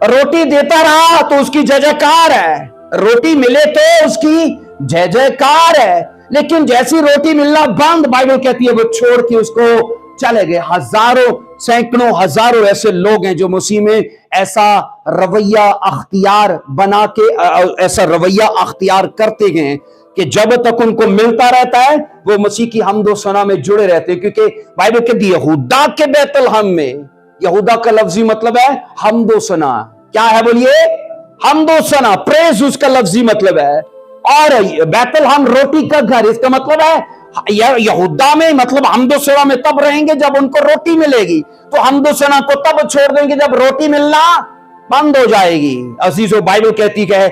रोटी देता रहा तो उसकी जय जयकार है, रोटी मिले तो उसकी जय जयकार है, लेकिन जैसी रोटी मिलना बंद, बाइबल कहती है वो छोड़ के उसको चले गए। हजारों सैकड़ों हजारों ऐसे लोग हैं जो मसीह में ऐसा रवैया अख्तियार बना के ऐसा रवैया अख्तियार करते गए कि जब तक उनको मिलता रहता है वो मसीह की हमदो सना में जुड़े रहते हैं। क्योंकि बाइबल कहती है यहूदा के बैतलहम में, यहूदा का लफ्जी मतलब है हमदो सना। क्या है बोलिए? हमदो सना, प्रेज उसका लफ्जी मतलब है। और बैतलहम रोटी का घर, इसका मतलब है यहूदा में मतलब हमदो सना में तब रहेंगे जब उनको रोटी मिलेगी, तो हमदो सना को तब छोड़ देंगे जब रोटी मिलना बंद हो जाएगी। अजीजों, बाइबल कहती है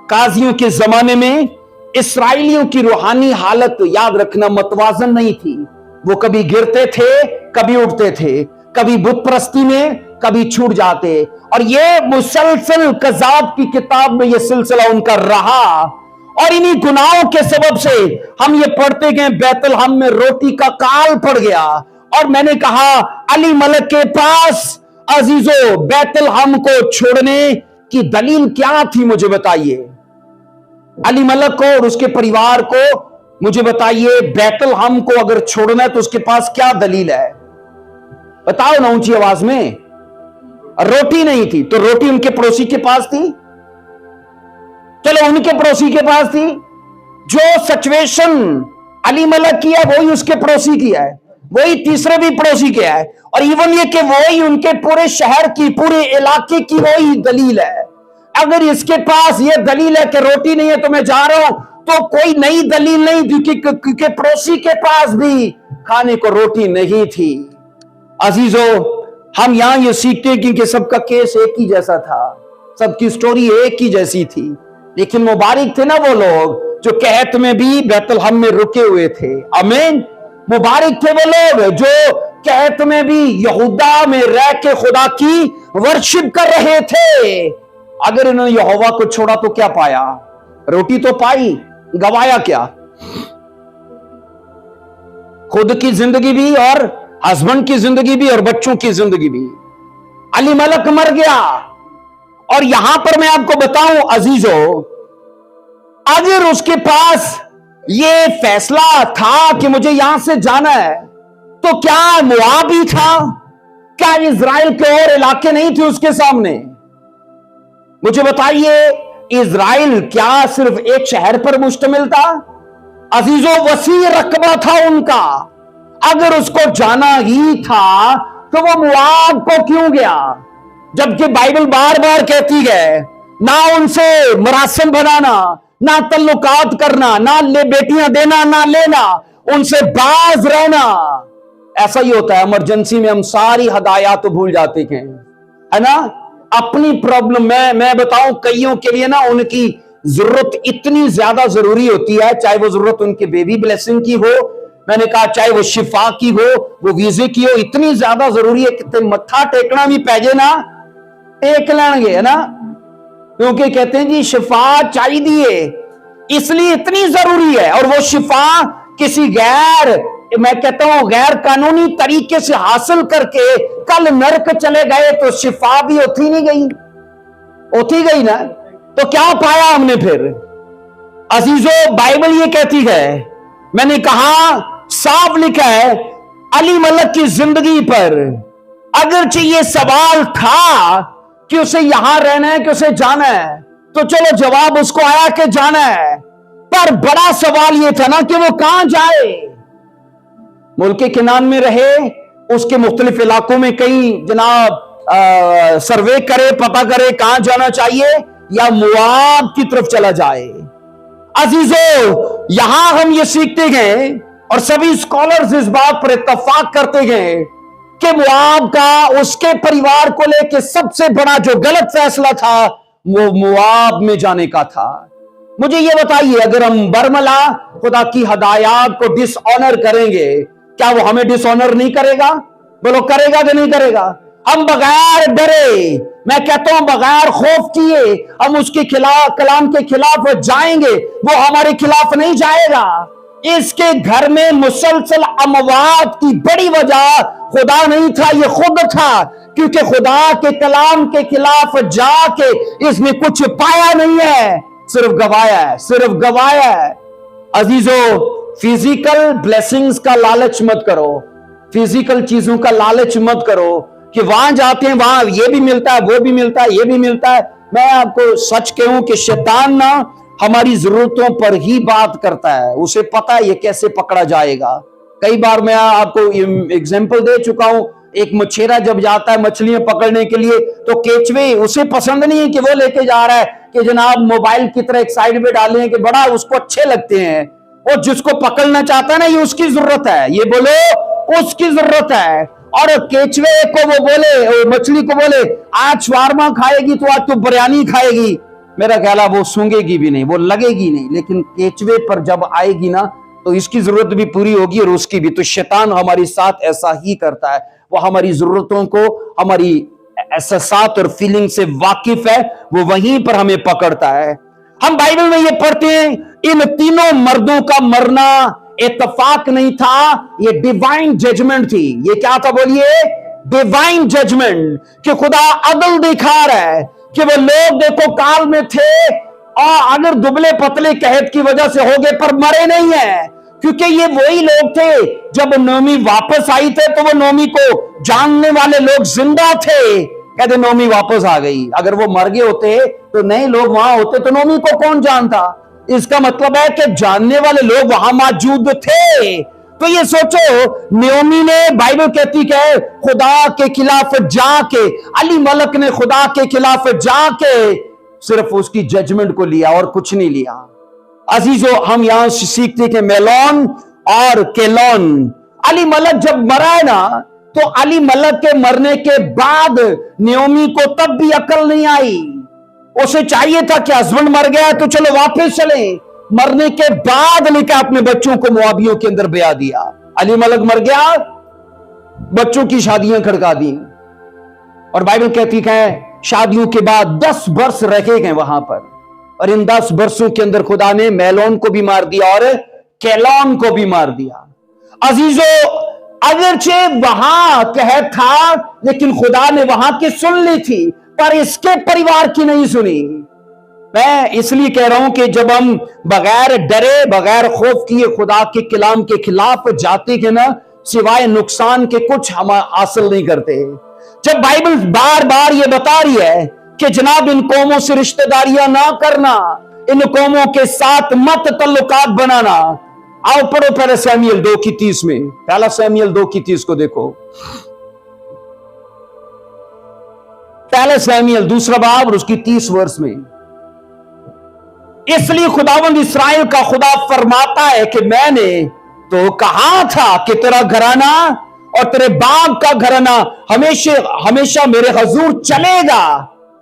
काजियों के जमाने में इसराइलियों की रूहानी हालत याद रखना मतवाजन नहीं थी। वो कभी गिरते थे, कभी उठते थे, कभी बुत परस्ती में, कभी छूट जाते। और ये मुसलसल कज़ाब की किताब में ये सिलसिला उनका रहा। और इन्हीं गुनाहों के सबब से हम ये पढ़ते गए बैतलहम में रोटी का काल पड़ गया। और मैंने कहा अली मलक के पास अजीजों बैतलहम को छोड़ने की दलील क्या थी, मुझे बताइए। अली मलक को और उसके परिवार को मुझे बताइए, बैतलहम को अगर छोड़ना है तो उसके पास क्या दलील है? बताओ ना ऊंची आवाज में। रोटी नहीं थी तो रोटी उनके पड़ोसी के पास थी। चलो उनके पड़ोसी के पास थी। जो सिचुएशन अली मलक की है वही उसके पड़ोसी की है, वही तीसरे भी पड़ोसी के है। और इवन ये कि वही उनके पूरे शहर की, पूरे इलाके की वही दलील है। अगर इसके पास ये दलील है कि रोटी नहीं है तो मैं जा रहा हूं, तो कोई नई दलील नहीं थी क्योंकि पड़ोसी के पास भी खाने को रोटी नहीं थी। अजीजों, हम यहां ये सीखते हैं क्योंकि सबका केस एक ही जैसा था, सबकी स्टोरी एक ही जैसी थी। लेकिन मुबारक थे ना वो लोग जो कहत में भी बैतलहम में रुके हुए थे। आमीन। मुबारक थे वो लोग जो कहत में भी यहूदा में रह के खुदा की वर्शिप कर रहे थे। अगर इन्होंने यहोवा को छोड़ा तो क्या पाया? रोटी तो पाई, गवाया क्या? खुद की जिंदगी भी और हस्बैंड की जिंदगी भी और बच्चों की जिंदगी भी। अली मलक मर गया। और यहां पर मैं आपको बताऊं अजीजों, अगर उसके पास ये फैसला था कि मुझे यहां से जाना है, तो क्या मुआब ही था? क्या इजराइल के और इलाके नहीं थे उसके सामने? मुझे बताइए, इजराइल क्या सिर्फ एक शहर पर मुश्तमिल था? अजीजों, वसी रकबा था उनका। अगर उसको जाना ही था तो वो मुआब को क्यों गया? जबकि बाइबल बार बार कहती है ना उनसे मरासम बनाना, ना तल्लुकात करना, ना ले बेटियां देना, ना लेना, उनसे बाज रहना। ऐसा ही होता है, इमरजेंसी में हम सारी हदायत तो भूल जाते हैं, है ना। अपनी प्रॉब्लम मैं बताऊं, कईयों के लिए ना उनकी जरूरत इतनी ज्यादा जरूरी होती है, चाहे वो जरूरत उनके बेबी ब्लेसिंग की हो, मैंने कहा चाहे वो शिफा की हो, वो वीजे की हो, इतनी ज्यादा जरूरी है कि मत्था टेकना भी पैजे ना टेक लेंगे, है ना। क्योंकि कहते हैं जी शिफा चाहिए, इसलिए इतनी जरूरी है। और वो शिफा किसी मैं कहता हूं गैर कानूनी तरीके से हासिल करके कल नरक चले गए तो शिफा भी होती नहीं गई, होती गई ना। तो क्या पाया हमने फिर? अजीजों, बाइबल ये कहती है, मैंने कहा साफ लिखा है अली मलक की जिंदगी पर अगरचे ये सवाल था कि उसे यहां रहना है कि उसे जाना है, तो चलो जवाब उसको आया कि जाना है। पर बड़ा सवाल यह था ना कि वो कहां जाए। मुल्क किनान में रहे, उसके मुख्तलिफ इलाकों में कई जनाब सर्वे करे, पता करे कहां जाना चाहिए, या मुआब की तरफ चला जाए। अजीजों, यहां हम ये सीखते गए और सभी स्कॉलर्स इस बात पर इत्तफाक करते गए कि मुआब का उसके परिवार को लेकर सबसे बड़ा जो गलत फैसला था वो मुआब में जाने का था। मुझे ये बताइए, अगर हम बरमला खुदा की हदायत को डिसऑनर करेंगे, क्या वो हमें डिसऑनर नहीं करेगा? बोलो, करेगा कि नहीं करेगा? हम बगैर डरे, मैं कहता हूं बगैर खौफ किए हम उसके खिलाफ, कलाम के खिलाफ जाएंगे, वो हमारे खिलाफ नहीं जाएगा। इसके घर में मुसलसल अमवात की बड़ी वजह खुदा नहीं था, ये खुद था, क्योंकि खुदा के कलाम के खिलाफ जाके इसने कुछ पाया नहीं है, सिर्फ गवाया है, सिर्फ गवाया है। अजीजों, फिजिकल ब्लेसिंग्स का लालच मत करो, फिजिकल चीजों का लालच मत करो कि वहां जाते हैं वहां ये भी मिलता है, वो भी मिलता है, ये भी मिलता है। मैं आपको सच कहूं कि शैतान ना हमारी जरूरतों पर ही बात करता है, उसे पता है ये कैसे पकड़ा जाएगा। कई बार मैं आपको एग्जाम्पल दे चुका हूं, एक मछेरा जब जाता है मछलियां पकड़ने के लिए तो केचवे उसे पसंद नहीं है कि वो लेके जा रहा है कि जनाब मोबाइल की तरह एक साइड में डाले हैं कि बड़ा उसको अच्छे लगते हैं। और जिसको पकड़ना चाहता है ना ये उसकी जरूरत है, ये बोलो उसकी जरूरत है। और केचवे को वो बोले, मछली को बोले आज शवारमा खाएगी तो आज तो बिरयानी खाएगी, मेरा ख्याल है वो सूंघेगी भी नहीं, वो लगेगी नहीं। लेकिन केचवे पर जब आएगी ना तो इसकी जरूरत भी पूरी होगी और उसकी भी। तो शैतान हमारे साथ ऐसा ही करता है, वो हमारी जरूरतों को, हमारी एहसासात और फीलिंग से वाकिफ है, वो वहीं पर हमें पकड़ता है। हम बाइबल में ये पढ़ते हैं इन तीनों मर्दों का मरना इत्तफाक नहीं था, ये डिवाइन जजमेंट थी। ये क्या था बोलिए? डिवाइन जजमेंट, कि खुदा अदल दिखा रहा है कि वो लोग देखो काल में थे और अगर दुबले पतले कहत की वजह से हो गए पर मरे नहीं है, क्योंकि ये वही लोग थे जब नोमी वापस आई थे तो वो नोमी को जानने वाले लोग जिंदा थे, कहते नोमी वापस आ गई। अगर वो मर गए होते तो नए लोग वहां होते तो नोमी को कौन जानता? इसका मतलब है कि जानने वाले लोग वहां मौजूद थे। तो ये सोचो, नयोमी ने, बाइबल कहती है खुदा के खिलाफ जाके, अली मलक ने खुदा के खिलाफ जाके सिर्फ उसकी जजमेंट को लिया और कुछ नहीं लिया। अजीजों, हम यहां से सीखते हैं कि मेलोन और केलोन, अली मलक जब मरा है ना तो अली मलक के मरने के बाद नयोमी को तब भी अकल नहीं आई। उसे चाहिए था कि हस्बैंड मर गया तो चलो वापस चले, मरने के बाद लेकर अपने बच्चों को मुआवियों के अंदर ब्याह दिया। अली मलक मर गया, बच्चों की शादियां खड़का दी, और बाइबल कहती है शादियों के बाद 10 वर्ष रखे गए वहां पर, और इन 10 वर्षों के अंदर खुदा ने मेलोन को भी मार दिया और केलोन को भी मार दिया। अजीजों, अगरचे वहां कहत था लेकिन खुदा ने वहां की सुन ली थी पर इसके परिवार की नहीं सुनी। मैं इसलिए कह रहा हूं कि जब हम बगैर डरे, बगैर खौफ किए खुदा के कलाम के खिलाफ जाते हैं ना, सिवाय नुकसान के कुछ हम हासिल नहीं करते। जब बाइबल बार बार ये बता रही है कि जनाब इन कौमों से रिश्तेदारियां ना करना, इन कौमों के साथ मत तल्लुकात बनाना। आओ पढ़ो पहले सैमुएल 2:30 में, पहला सैमुएल 2:30 को देखो। पहले सैमुएल 2 बाब और उसकी 30 वर्ष में, इसलिए खुदावंद इस्राएल का खुदा फरमाता है कि मैंने तो कहा था कि तेरा घराना और तेरे बाप का घराना हमेशा हमेशा मेरे हजूर चलेगा,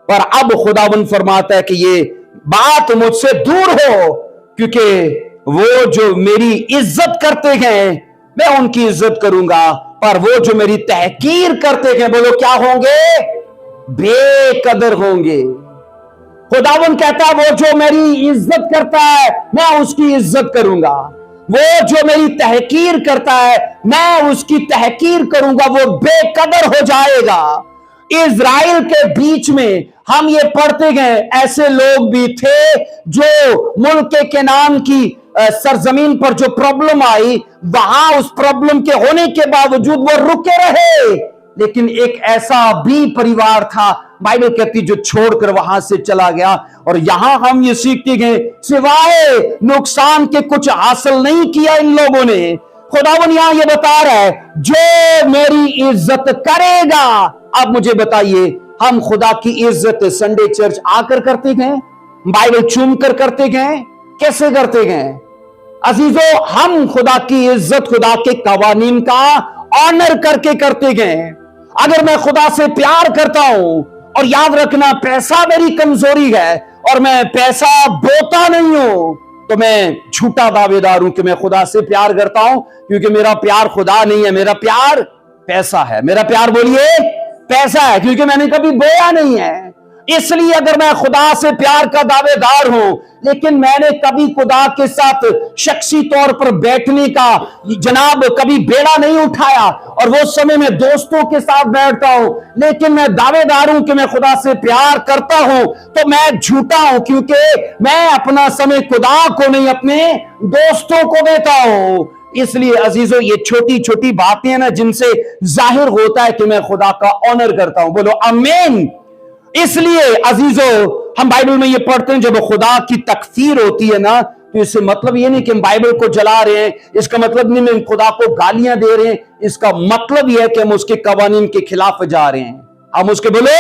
पर अब खुदावंद फरमाता है कि ये बात मुझसे दूर हो, क्योंकि वो जो मेरी इज्जत करते हैं मैं उनकी इज्जत करूंगा, पर वो जो मेरी तहकीर करते हैं, बोलो क्या होंगे? बेकदर होंगे। खुदावन कहता है वो जो मेरी इज्जत करता है मैं उसकी इज्जत करूंगा, वो जो मेरी तहकीर करता है मैं उसकी तहकीर करूंगा, वो बेकदर हो जाएगा। इज़राइल के बीच में हम ये पढ़ते गए ऐसे लोग भी थे जो मुल्क के नाम की सरजमीन पर जो प्रॉब्लम आई, वहां उस प्रॉब्लम के होने के बावजूद वो रुके रहे। लेकिन एक ऐसा भी परिवार था, बाइबल कहती, जो छोड़कर वहां से चला गया। और यहां हम ये सीखते गए सिवाय नुकसान के कुछ हासिल नहीं किया इन लोगों ने। खुदावन यहां ये बता रहा है जो मेरी इज्जत करेगा। अब मुझे बताइए, हम खुदा की इज्जत संडे चर्च आकर करते गए, बाइबल चूम कर करते गए, कैसे करते गए? अजीजों, हम खुदा की इज्जत, खुदा के कवानीन का ऑनर करके करते गए। अगर मैं खुदा से प्यार करता हूं, और याद रखना पैसा मेरी कमजोरी है और मैं पैसा बोता नहीं हूं, तो मैं झूठा दावेदार हूं कि मैं खुदा से प्यार करता हूं, क्योंकि मेरा प्यार खुदा नहीं है, मेरा प्यार पैसा है। मेरा प्यार बोलिए पैसा है, क्योंकि मैंने कभी बोया नहीं है। इसलिए अगर मैं खुदा से प्यार का दावेदार हूं, लेकिन मैंने कभी खुदा के साथ शख्सी तौर पर बैठने का जनाब कभी बेड़ा नहीं उठाया, और वो समय में दोस्तों के साथ बैठता हूं, लेकिन मैं दावेदार हूं कि मैं खुदा से प्यार करता हूं, तो मैं झूठा हूं, क्योंकि मैं अपना समय खुदा को नहीं अपने दोस्तों को देता हूं। इसलिए अजीजों, ये छोटी छोटी बातें हैं ना, जिनसे जाहिर होता है कि मैं खुदा का ऑनर करता हूं। बोलो आमीन। इसलिए अजीजों, हम बाइबल में ये पढ़ते हैं, जब खुदा की तकफीर होती है ना, तो इससे मतलब ये नहीं कि हम बाइबल को जला रहे हैं, इसका मतलब नहीं हम खुदा को गालियां दे रहे हैं, इसका मतलब यह है कि हम उसके कवानीन के खिलाफ जा रहे हैं। हम उसके बोलो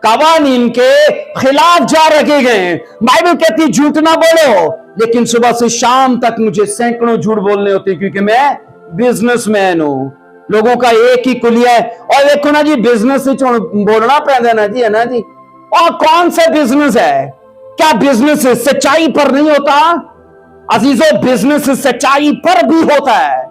कवानीन के खिलाफ जा रखे गए। बाइबल कहती है झूठ ना बोलो, लेकिन सुबह से शाम तक मुझे सैकड़ों झूठ बोलने होते हैं, क्योंकि मैं बिजनेसमैन हूं। लोगों का एक ही कुलिया है, और देखो ना जी, बिजनेस से बोलना पैदा ना जी, है ना जी। और कौन सा बिजनेस है? क्या बिजनेस सच्चाई पर नहीं होता? अजीजों, बिजनेस सच्चाई पर भी होता है।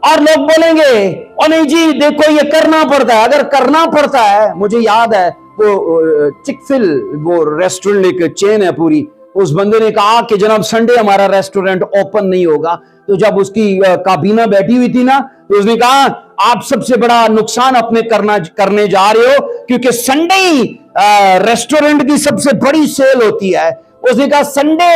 और लोग बोलेंगे और नहीं जी देखो ये करना पड़ता है। अगर करना पड़ता है, मुझे याद है वो चिकफिल, वो रेस्टोरेंट एक चेन है पूरी, उस बंदे ने कहा कि जनाब संडे हमारा रेस्टोरेंट ओपन नहीं होगा। तो जब उसकी काबीना बैठी हुई थी ना, तो उसने कहा आप सबसे बड़ा नुकसान अपने करने जा रहे हो, क्योंकि संडे ही रेस्टोरेंट की सबसे बड़ी सेल होती है। उसने कहा संडे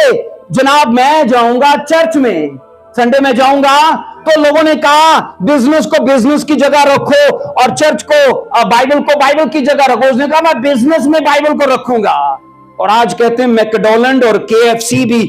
जनाब मैं जाऊंगा चर्च में, संडे में जाऊंगा। तो लोगों ने कहा बिजनेस को बिजनेस की जगह रखो और चर्च को बाइबल की जगह रखो। उसने कहा मैं बिजनेस में बाइबल को रखूंगा। और आज कहते हैं मैकडोनल्ड और KFC भी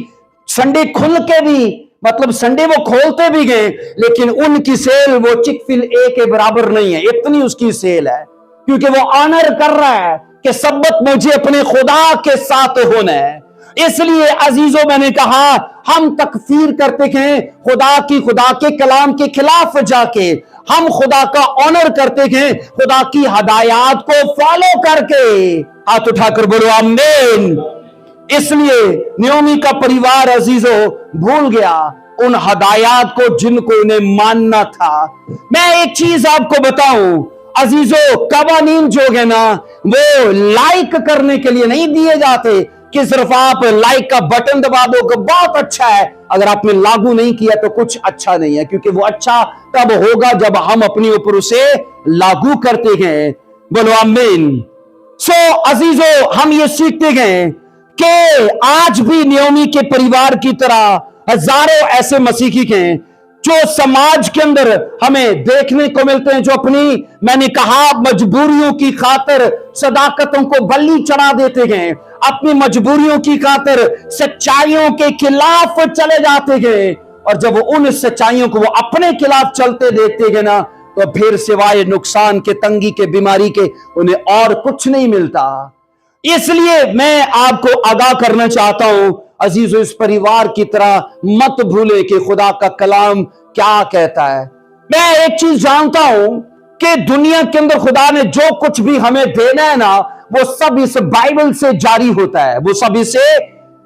संडे खुल के भी, मतलब संडे वो खोलते भी गए, लेकिन उनकी सेल वो चिकफिल ए के बराबर नहीं है। इतनी उसकी सेल है, क्योंकि वो ऑनर कर रहा है कि सब्बत मुझे अपने खुदा के साथ होना है। इसलिए अजीजों, मैंने कहा हम तकफीर करते हैं खुदा के कलाम के खिलाफ जाके, हम खुदा का ऑनर करते हैं खुदा की हदायत को फॉलो करके। हाथ उठाकर बोलो आमीन। इसलिए नियोमी का परिवार अजीजों भूल गया उन हदायत को जिनको उन्हें मानना था। मैं एक चीज आपको बताऊं अजीजों, कवानीन जो है ना, वो लाइक करने के लिए नहीं दिए जाते कि सिर्फ आप लाइक का बटन दबा दो कि बहुत अच्छा है। अगर आपने लागू नहीं किया तो कुछ अच्छा नहीं है, क्योंकि वो अच्छा तब होगा जब हम अपने ऊपर उसे लागू करते हैं। बोलो आमीन। सो अजीजों, हम ये सीखते गए कि आज भी नियोमी के परिवार की तरह हजारों ऐसे मसीही हैं जो समाज के अंदर हमें देखने को मिलते हैं, जो अपनी, मैंने कहा, मजबूरियों की खातिर सदाकतों को बलि चढ़ा देते हैं, अपनी मजबूरियों की खातिर सच्चाइयों के खिलाफ चले जाते हैं। और जब वो उन सच्चाइयों को वो अपने खिलाफ चलते देखते हैं ना, तो फिर सिवाय नुकसान के, तंगी के, बीमारी के उन्हें और कुछ नहीं मिलता। इसलिए मैं आपको आगाह करना चाहता हूं अजीजों, इस परिवार की तरह मत भूले कि खुदा का कलाम क्या कहता है। मैं एक चीज जानता हूं कि दुनिया के अंदर खुदा ने जो कुछ भी हमें देना है ना, वो सब इस बाइबल से जारी होता है, वो सब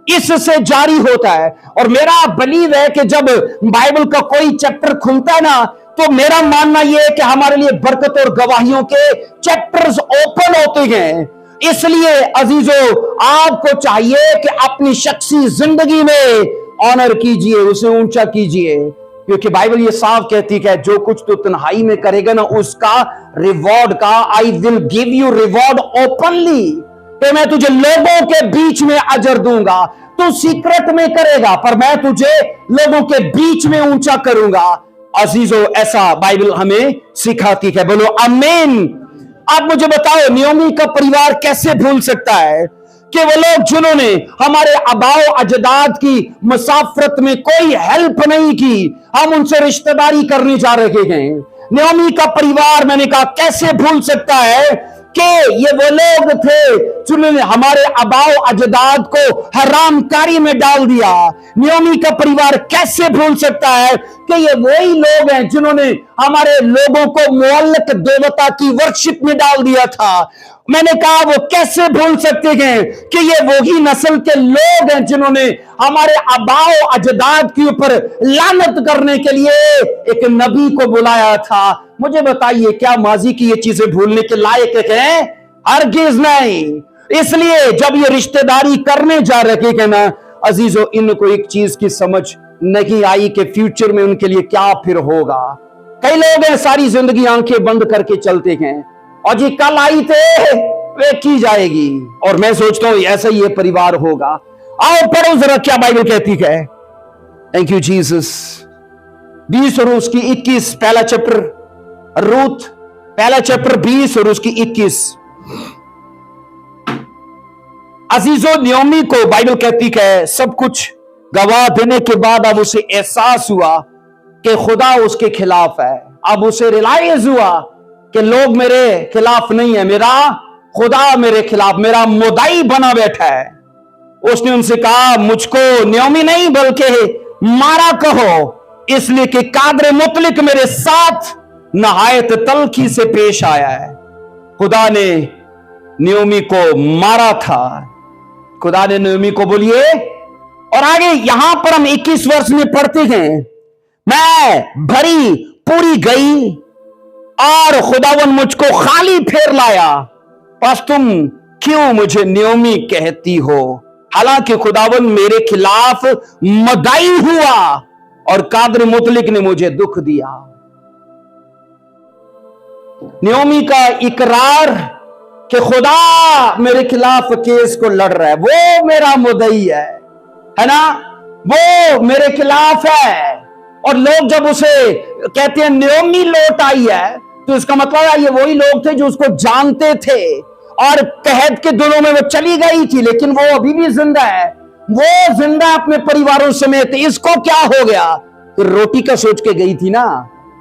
इससे जारी होता है। और मेरा बिलीव है कि जब बाइबल का कोई चैप्टर खुलता है ना, तो मेरा मानना यह है कि हमारे लिए बरकत और गवाहियों के चैप्टर्स ओपन होते हैं। इसलिए अजीजों, आपको चाहिए कि अपनी शख्सी जिंदगी में ऑनर कीजिए, उसे ऊंचा कीजिए, क्योंकि बाइबल ये साफ कहती है जो कुछ तू तन्हाई में करेगा ना, उसका रिवॉर्ड का I will give you reward openly, कि मैं तुझे लोगों के बीच में अजर दूंगा। तू सीक्रेट में करेगा, पर मैं तुझे लोगों के बीच में ऊंचा करूंगा। अजीजों, ऐसा बाइबल हमें सिखाती है। बोलो आमीन। आप मुझे बताओ, नियोमी का परिवार कैसे भूल सकता है कि वो लोग जिन्होंने हमारे आबाओ अजदाद की मुसाफरत में कोई हेल्प नहीं की, हम उनसे रिश्तेदारी करने जा रहे हैं। नियोमी का परिवार, मैंने कहा, कैसे भूल सकता है कि ये वो लोग थे जिन्होंने हमारे आबाओ अजदाद को हरामकारी में डाल दिया। नियोमी का परिवार कैसे भूल सकता है कि ये वही लोग हैं जिन्होंने हमारे लोगों को मुअल्लक देवता की वर्शिप में डाल दिया था। मैंने कहा वो कैसे भूल सकते हैं कि ये वही नस्ल के लोग हैं जिन्होंने हमारे आबाओ अजदाद के ऊपर लानत करने के लिए एक नबी को बुलाया था। मुझे बताइए, क्या माजी की ये चीजें भूलने के लायक हैं? हरगिज नहीं। इसलिए जब ये रिश्तेदारी करने जा रहे हैं ना अजीजों, इनको एक चीज की समझ नहीं आई कि फ्यूचर में उनके लिए क्या फिर होगा। कई लोग हैं सारी जिंदगी आंखें बंद करके चलते हैं, और जी कल आई थे वे की जाएगी। और मैं सोचता हूं ऐसा ही ये परिवार होगा। आओ पढ़ो जरा क्या बाइबल कहती है। Thank you Jesus. 20 और उसकी 21, पहला चैप्टर रूथ, पहला चैप्टर 20 और उसकी 21। अजीजो, नयोमी को बाइबल कहती है सब कुछ गवाह देने के बाद अब उसे एहसास हुआ कि खुदा उसके खिलाफ है। अब उसे रियलाइज हुआ कि लोग मेरे खिलाफ नहीं है, मेरा खुदा मेरे खिलाफ, मेरा मुद्दाई बना बैठा है। उसने उनसे कहा, मुझको नयोमी नहीं बल्कि मारा कहो, इसलिए कि कादर मुतलिक मेरे साथ नहायत तलखी से पेश आया है। खुदा ने नयोमी को मारा था। खुदा ने नयोमी को, बोलिए। और आगे यहां पर हम 21 वर्ष में पढ़ते हैं, मैं भरी पूरी गई और खुदावन मुझको खाली फेर लाया, बस तुम क्यों मुझे नयोमी कहती हो? हालांकि खुदावन मेरे खिलाफ मदाई हुआ और कादर मुतलिक ने मुझे दुख दिया। नयोमी का इकरार कि खुदा मेरे खिलाफ केस को लड़ रहा है, वो मेरा मुद्दई है ना, वो मेरे खिलाफ है। और लोग जब उसे कहते हैं नयोमी लौट आई है, तो इसका मतलब है ये वही लोग थे जो उसको जानते थे और कहत के दिनों में वो चली गई थी, लेकिन वो अभी भी जिंदा है, वो जिंदा अपने परिवारों समेत। इसको क्या हो गया? तो रोटी का सोच के गई थी ना,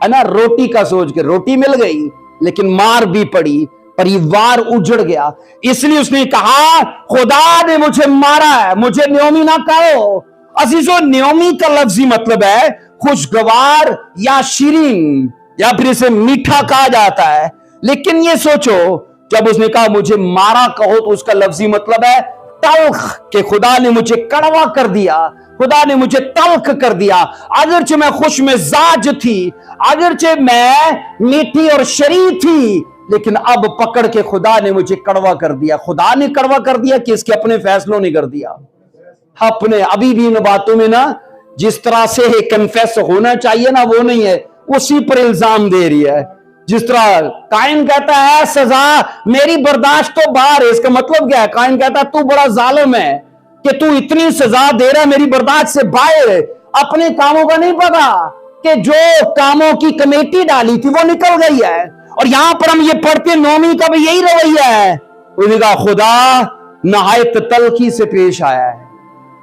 है ना, रोटी का सोच के, रोटी मिल गई लेकिन मार भी पड़ी, परिवार उजड़ गया। इसलिए उसने कहा, खुदा ने मुझे मारा है, मुझे नयोमी ना कहो। अजीजों, नयोमी का लफ्जी मतलब है खुशगवार या शीरीन, या फिर इसे मीठा कहा जाता है। लेकिन ये सोचो, जब उसने कहा मुझे मारा कहो, तो उसका लफ्जी मतलब है तल्ख, के खुदा ने मुझे कड़वा कर दिया, खुदा ने मुझे तल्ख कर दिया। अगरचे मैं खुश मिजाज थी, अगरचे मैं मीठी और शरीर थी, लेकिन अब पकड़ के खुदा ने मुझे कड़वा कर दिया। खुदा ने कड़वा कर दिया कि इसके अपने फैसलों ने कर दिया अपने। अभी भी इन बातों में ना जिस तरह से कन्फेस होना चाहिए ना, वो नहीं है, उसी पर इल्जाम दे रही है। जिस तरह कायन कहता है सजा मेरी बर्दाश्त तो बाहर है, इसका मतलब क्या है? कायन कहता है तू बड़ा जालिम है कि तू इतनी सजा दे रहा है, मेरी बर्दाश्त से बाहर है। अपने कामों का नहीं पता कि जो कामों की कमेटी डाली थी वो निकल गई है। और यहां पर हम ये पढ़ते, नयोमी का भी यही रवैया है। उन्होंने कहा खुदा नहायत तलखी से पेश आया है।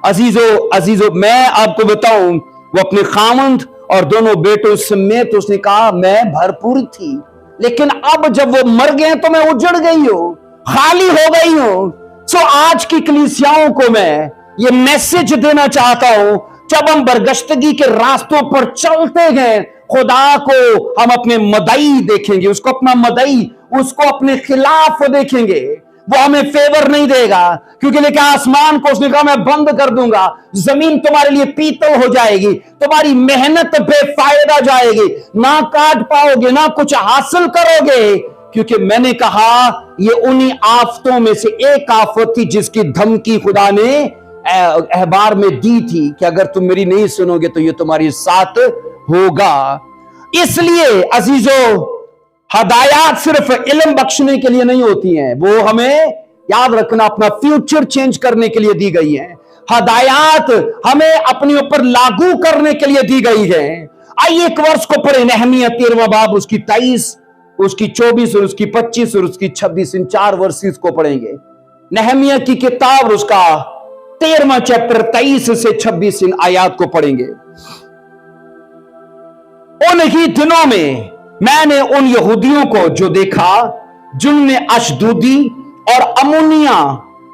अजीजों, मैं आपको बताऊं, वो अपने खामंद और दोनों बेटों समेत उसने कहा मैं भरपूर थी, लेकिन अब जब वो मर गए तो मैं उजड़ गई हूं, खाली हो गई हूं। सो आज की कलीसियाओं को मैं ये मैसेज देना चाहता हूं, जब हम बरगश्तगी के रास्तों पर चलते हैं, खुदा को हम अपने मदई देखेंगे, उसको अपना मदई, उसको अपने खिलाफ देखेंगे। वो हमें फेवर नहीं देगा, क्योंकि लेकिन आसमान को उसने कहा मैं बंद कर दूंगा, जमीन तुम्हारे लिए पीतल हो जाएगी, तुम्हारी मेहनत बेफायदा जाएगी, ना काट पाओगे, ना कुछ हासिल करोगे। क्योंकि मैंने कहा ये उन्हीं आफतों में से एक आफत थी जिसकी धमकी खुदा ने अहबार में दी थी कि अगर तुम मेरी नहीं सुनोगे तो ये तुम्हारे साथ होगा। इसलिए अजीजों, हदायत सिर्फ इल्म बख्शने के लिए नहीं होती हैं, वो हमें याद रखना अपना फ्यूचर चेंज करने के लिए दी गई है। हदायत हमें अपने ऊपर लागू करने के लिए दी गई है। आइए एक वर्ष को पढ़े, नहमिया 13वां बाब, उसकी 23, उसकी 24 और उसकी 25 और उसकी 26, इन 4 वर्सेस को पढ़ेंगे। नहमिया की किताब उसका 13वां चैप्टर 23 से 26 इन आयात को पढ़ेंगे। उन्हीं दिनों में मैंने उन यहूदियों को जो देखा जिनने अशदूदी और अमुनिया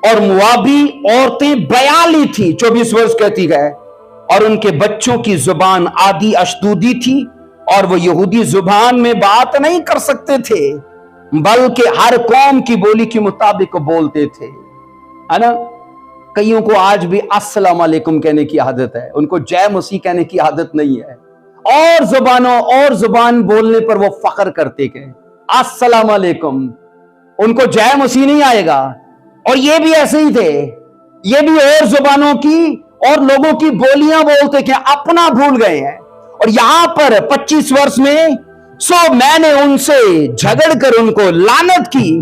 और मुआबी औरतें बयाली थी, 24 वर्ष कहती है, और उनके बच्चों की जुबान आदि अशदूदी थी और वो यहूदी जुबान में बात नहीं कर सकते थे, बल्कि हर कौम की बोली के मुताबिक बोलते थे, है ना। कईयों को आज भी अस्सलाम वालेकुम कहने की आदत है, उनको जय मसीह कहने की आदत नहीं है। और जुबान बोलने पर वो फख्र करते गए, अस्सलाम वालेकुम, उनको जय मसीह नहीं आएगा। और ये भी ऐसे ही थे, ये भी और जुबानों की और लोगों की बोलियां बोलते कि अपना भूल गए हैं। और यहां पर 25 वर्ष में सो मैंने उनसे झगड़ कर उनको लानत की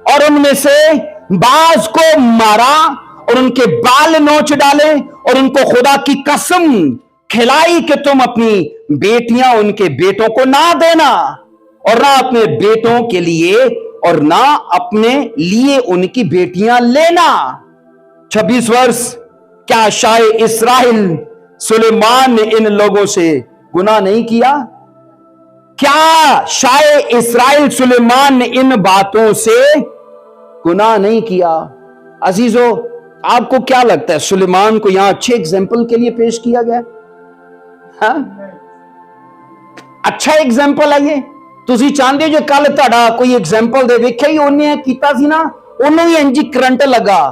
और उनमें से बाज को मारा और उनके बाल नोच डाले और उनको खुदा की कसम खिलाई कि तुम अपनी बेटियां उनके बेटों को ना देना, और ना अपने बेटों के लिए और ना अपने लिए उनकी बेटियां लेना। 26 वर्ष, क्या शाहे इस्राइल सुलेमान ने इन लोगों से गुनाह नहीं किया? क्या शाहे इस्राइल सुलेमान ने इन बातों से गुनाह नहीं किया? अजीजों, आपको क्या लगता है सुलेमान को यहां अच्छे एग्जाम्पल के लिए पेश किया गया? हाँ, अच्छा एग्जाम्पल है ये। ਤੁਸੀਂ ਚਾਹੁੰਦੇ ਹੋ ਜੇ ਕੱਲ ਤੁਹਾਡਾ ਕੋਈ ਐਗਜ਼ਾਮਪਲ ਦੇ ਵੇਖਿਆ ਹੀ ਉਹਨੇ ਕੀਤਾ ਸੀ ਨਾ, ਉਹਨੂੰ ਵੀ ਇੰਜ ਕਰੰਟ ਲੱਗਾ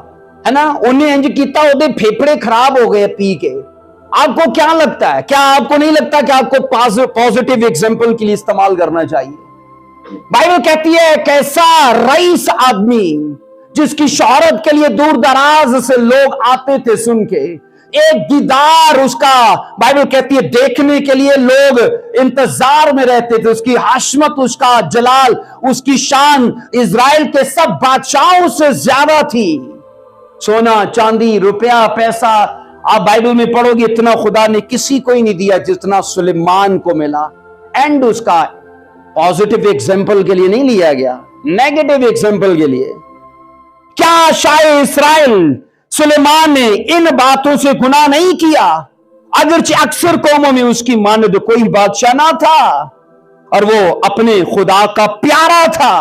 है ना, ਉਹਨੇ ਇੰਜ ਕੀਤਾ, ਉਹਦੇ फेफड़े खराब हो गए पी के। आपको क्या लगता है, क्या आपको नहीं लगता कि आपको पॉजिटिव एग्जाम्पल के लिए इस्तेमाल करना चाहिए? बाइबल कहती है कैसा रईस आदमी जिसकी शोहरत के लिए दूर दराज से लोग आते थे सुन के, एक दीदार उसका, बाइबल कहती है देखने के लिए लोग इंतजार में रहते थे। उसकी हाशमत, उसका जलाल, उसकी शान इजराइल के सब बादशाहों से ज्यादा थी। सोना चांदी रुपया पैसा, आप बाइबल में पढ़ोगे, इतना खुदा ने किसी को ही नहीं दिया जितना सुलेमान को मिला। एंड उसका पॉजिटिव एग्जाम्पल के लिए नहीं लिया गया, नेगेटिव एग्जाम्पल के लिए। क्या शाहे इस्राइल सुलेमान ने इन बातों से गुनाह नहीं किया? अगरचे अक्सर कौमों में उसकी मानद कोई बादशाह ना था और वो अपने खुदा का प्यारा था,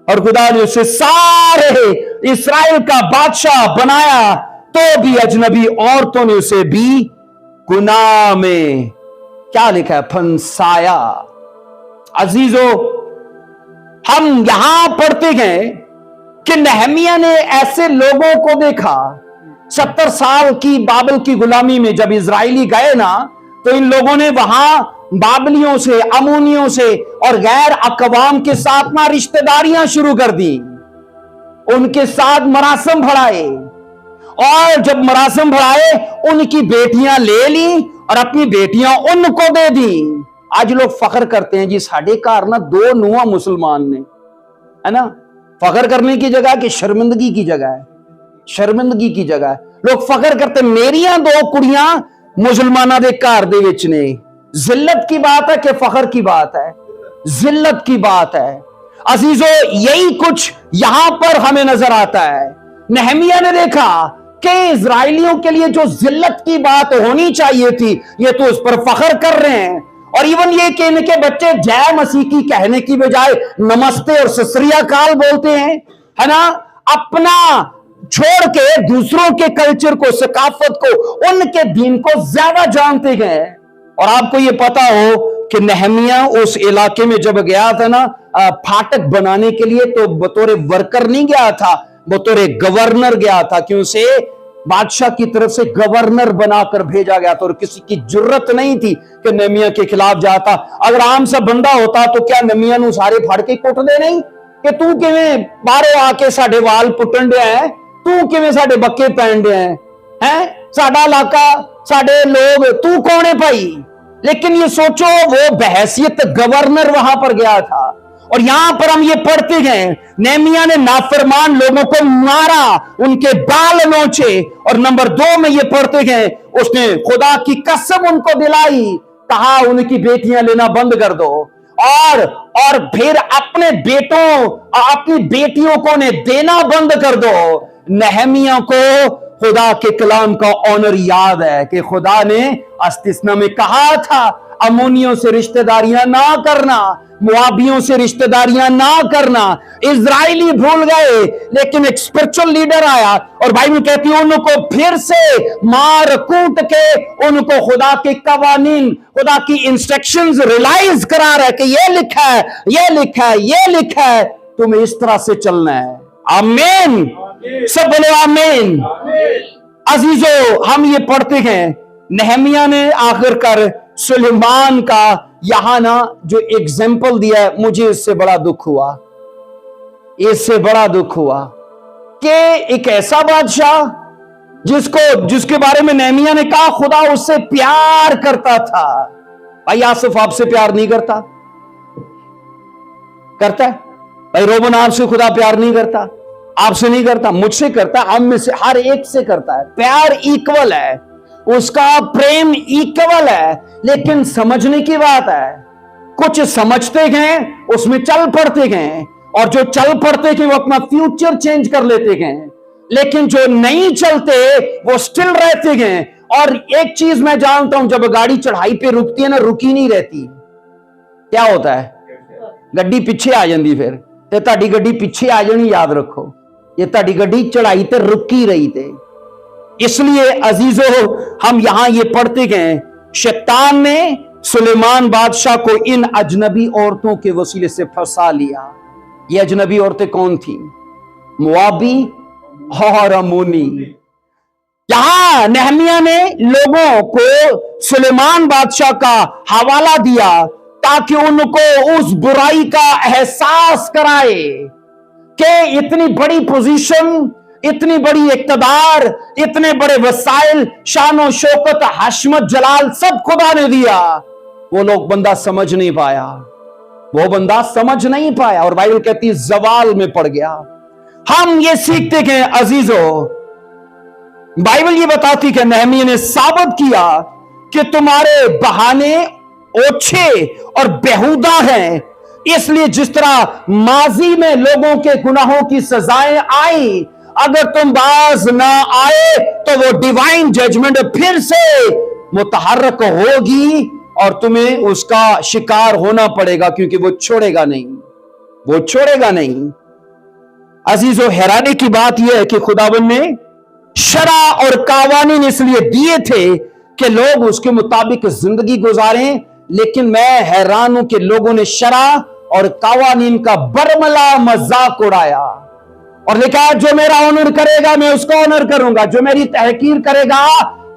और खुदा ने उसे सारे इस्राइल का बादशाह बनाया, तो भी अजनबी औरतों ने उसे भी गुनाह में क्या लिखा है, फंसाया। अजीजों, हम यहां पढ़ते हैं कि नहमिया ने ऐसे लोगों को देखा 70 साल की बाबल की गुलामी में जब इजरायली गए ना, तो इन लोगों ने वहां बाबलियों से, अमोनियों से और गैर अकवाम के साथ ना रिश्तेदारियां शुरू कर दी, उनके साथ मरासम बढ़ाए, और जब मरासम बढ़ाए उनकी बेटियां ले ली और अपनी बेटियां उनको दे दी। आज लोग फख्र करते हैं जी साढ़े घर ना 2 नूंहां मुसलमान ने, है ना, फख्र करने की जगह कि शर्मिंदगी की जगह है, शर्मिंदगी की जगह है। लोग फख्र करते मेरियां 2 कुड़ियां मुसलमाना दे घर दे विच ने। जिल्लत की बात है कि फख्र की बात है? जिल्लत की बात है। अजीजों, यही कुछ यहां पर हमें नजर आता है। नहमिया ने देखा कि इजराइलियों के लिए जो जिल्लत की बात होनी चाहिए थी, ये तो उस पर फख्र कर रहे हैं, और इवन ये कि इनके बच्चे जय मसीह की कहने की बजाय नमस्ते और सत श्री अकाल बोलते हैं, है ना, अपना छोड़ के दूसरों के कल्चर को, सकाफत को, उनके दीन को ज्यादा जानते गए। और आपको ये पता हो कि नहमिया उस इलाके में जब गया था ना फाटक बनाने के लिए, तो बतौर वर्कर नहीं गया था, बतौर गवर्नर गया था। क्यों से बादशाह की तरफ से गवर्नर बनाकर भेजा गया था, और किसी की जरूरत नहीं थी कि नहमिया के खिलाफ जाता। अगर आम सा बंदा होता तो क्या नहमिया नु सारे फाड़ के कुट दे नहीं कि तू किवें बाहरों आके साडे वाल पुटन दिया है, तू किवें साडे बक्के पहन दिया है, साडा इलाका, साडे लोग, तू कौन है भाई? लेकिन ये सोचो, वो बहैसियत गवर्नर वहां पर गया था। और यहां पर हम ये पढ़ते गए, नेमिया ने नाफरमान लोगों को मारा, उनके बाल नोचे, और नंबर 2 में ये पढ़ते गए, उसने खुदा की कसम उनको दिलाई, कहा उनकी बेटियां लेना बंद कर दो, और फिर अपने बेटों, अपनी बेटियों को ने देना बंद कर दो। नहमिया को खुदा के कलाम का ऑनर याद है कि खुदा ने अस्तिस्ना में कहा था अमोनियों से रिश्तेदारियां ना करना, मुआबियों से रिश्तेदारियां ना करना। इजराइली भूल गए, लेकिन एक स्पिरिचुअल लीडर आया और बाइबल कहती है उनको फिर से मार कूट के उनको खुदा के कवानीन, खुदा की इंस्ट्रक्शंस रियलाइज करा रहा है कि ये लिखा है, ये लिखा है, ये लिखा है, तुम्हें इस तरह से चलना है। आमीन, सब बोलो आमीन। अजीजों, हम ये पढ़ते हैं नहमिया ने आखिरकार सुलेमान का यहां ना जो एग्जाम्पल दिया है, मुझे इससे बड़ा दुख हुआ, इससे बड़ा दुख हुआ कि एक ऐसा बादशाह जिसके बारे में नहमिया ने कहा खुदा उससे प्यार करता था। भाई आसिफ आपसे प्यार नहीं करता? करता है भाई? रोबन आपसे खुदा प्यार नहीं करता? आपसे नहीं करता, मुझसे करता, हम में से हर एक से करता है। प्यार इक्वल है, उसका प्रेम इक्वल है, लेकिन समझने की बात है। कुछ समझते गए, उसमें चल पड़ते गए, और जो चल पड़ते गए वो अपना फ्यूचर चेंज कर लेते गए, लेकिन जो नहीं चलते वो स्टिल रहते गए। और एक चीज मैं जानता हूं, जब गाड़ी चढ़ाई पे रुकती है ना, रुकी नहीं रहती। क्या होता है? गड्डी पीछे आ जाती, फिर ते ताड़ी गड्डी पीछे आ जानी, याद रखो, ये ताड़ी गड्डी चढ़ाई ते रुकी रही थे। इसलिए अजीजों, हम यहां ये पढ़ते गए, शैतान ने सुलेमान बादशाह को इन अजनबी औरतों के वसीले से फंसा लिया। ये अजनबी औरतें कौन थी? मुआबी और अमोनी। यहां नेहमिया ने लोगों को सुलेमान बादशाह का हवाला दिया ताकि उनको उस बुराई का एहसास कराए कि इतनी बड़ी पोजीशन, इतनी बड़ी इक्तदार, इतने बड़े वसाइल, शानो शौकत, हशमत, जलाल सब खुदा ने दिया। वो लोग बंदा समझ नहीं पाया, वो बंदा समझ नहीं पाया, और बाइबल कहती है जवाल में पड़ गया। हम ये सीखते गए अजीजों, बाइबल ये बताती कि नेहमिया ने साबित किया कि तुम्हारे बहाने ओछे और बेहुदा हैं। इसलिए जिस तरह माजी में लोगों के गुनाहों की सजाएं आई, अगर तुम बाज ना आए तो वो डिवाइन जजमेंट फिर से मुतहर्रक होगी और तुम्हें उसका शिकार होना पड़ेगा, क्योंकि वो छोड़ेगा नहीं, वो छोड़ेगा नहीं। अजीजों, हैरानी की बात यह है कि खुदावंद ने शरा और कावानीन इसलिए दिए थे कि लोग उसके मुताबिक जिंदगी गुजारें, लेकिन मैं हैरान हूं कि लोगों ने शरा और कावानीन का बरमला मजाक उड़ाया और लिखा, जो मेरा ऑनर करेगा मैं उसका ऑनर करूंगा, जो मेरी तहकीर करेगा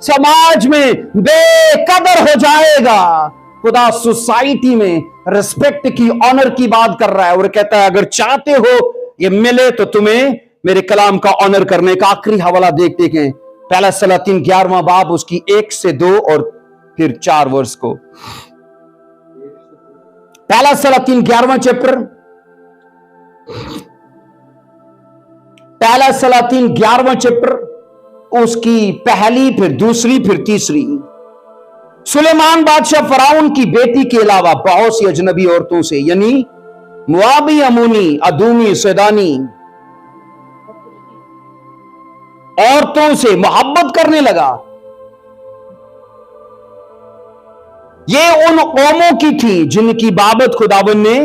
समाज में बेकदर हो जाएगा। खुदा सोसाइटी में रिस्पेक्ट की, ऑनर की बात कर रहा है और कहता है अगर चाहते हो ये मिले तो तुम्हें मेरे कलाम का ऑनर करने का। आखिरी हवाला देखते हैं, पहला सलातीन 11वां बाब, उसकी 1 से 2 और फिर 4 वर्ष को। पहला सलातीन 11वां चैप्टर, पहला सलातीन 11वां चैप्टर, उसकी पहली, फिर दूसरी, फिर तीसरी। सुलेमान बादशाह फराउन की बेटी के अलावा बहुत सी अजनबी औरतों से, यानी मुआबी, अमूनी, अदूमी, सैदानी औरतों से मोहब्बत करने लगा। ये उन कौमों की थी जिनकी बाबत खुदावंद ने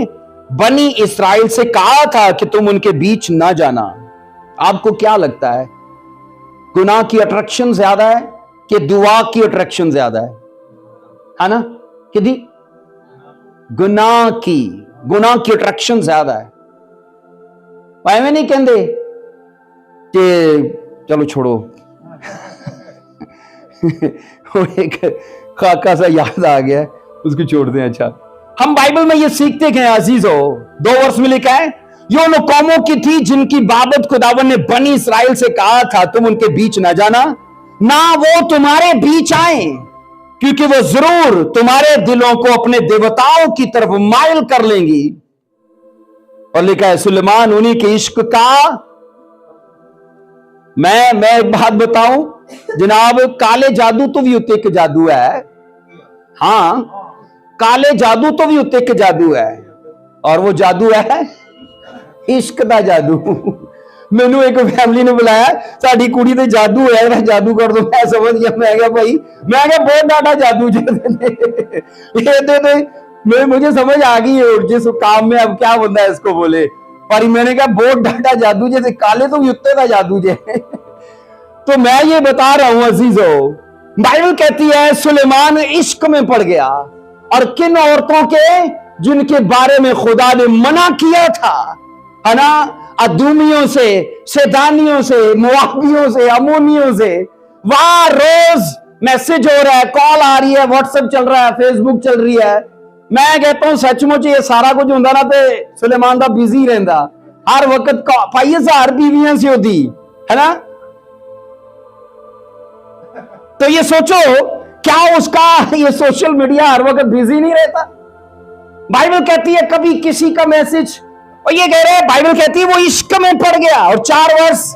बनी इस्राएल से कहा था कि तुम उनके बीच ना जाना। आपको क्या लगता है, गुनाह की अट्रैक्शन ज्यादा है कि दुआ की अट्रैक्शन ज्यादा है ना? कि गुनाह की अट्रैक्शन ज्यादा है। भाई मैं नहीं कहते कि चलो छोड़ो एक खाका सा याद आ गया, उसको छोड़ दें। अच्छा, हम बाइबल में ये सीखते गए अजीजों, 2 वर्ष में लिखा है, ये उन कौमों की थी जिनकी बाबत खुदावन ने बनी इस्राएल से कहा था तुम उनके बीच ना जाना, ना वो तुम्हारे बीच आए, क्योंकि वो जरूर तुम्हारे दिलों को अपने देवताओं की तरफ माइल कर लेंगी। और लिखा है सुलेमान उन्हीं के इश्क का, मैं एक बात बताऊं जनाब, काले जादू तो भी उत्ते एक जादू है। हां, काले जादू तो भी उत्ते एक जादू है, और वो जादू है इश्क का जादू। मैनू एक फैमिली ने बुलाया, साड़ी कुड़ी ते जादू है, जादू कर दो। मैं समझ गया, मैं क्या भाई, मैं क्या बहुत डाटा जादू ये मुझे समझ आ गई है जिस काम में अब क्या बंदा है इसको बोले, पर मैंने कहा बहुत डाटा जादू जैसे काले तो भी उत्ते का जादू जे। तो मैं ये बता रहा हूं अजीजों, बाइबल कहती है सुलेमान इश्क में पड़ गया, और किन औरतों के, जिनके बारे में खुदा ने मना किया था, है ना, अदूमियों से, सैदानियों से, मुआबियों से, अमोनियों से। वहां रोज मैसेज हो रहा है, कॉल आ रही है, व्हाट्सएप चल रहा है, फेसबुक चल रही है। मैं कहता हूं सचमुच ये सारा कुछ होंदा ना ते सुलेमान दा बिजी रहंदा, हर वक्त भाई 1000 बीवियां सी होती है ना। तो ये सोचो क्या उसका ये सोशल मीडिया हर वक्त बिजी नहीं रहता। बाइबल कहती है कभी किसी का मैसेज, और ये कह रहे हैं, बाइबल कहती है वो इश्क में पड़ गया। और 4 वर्ष,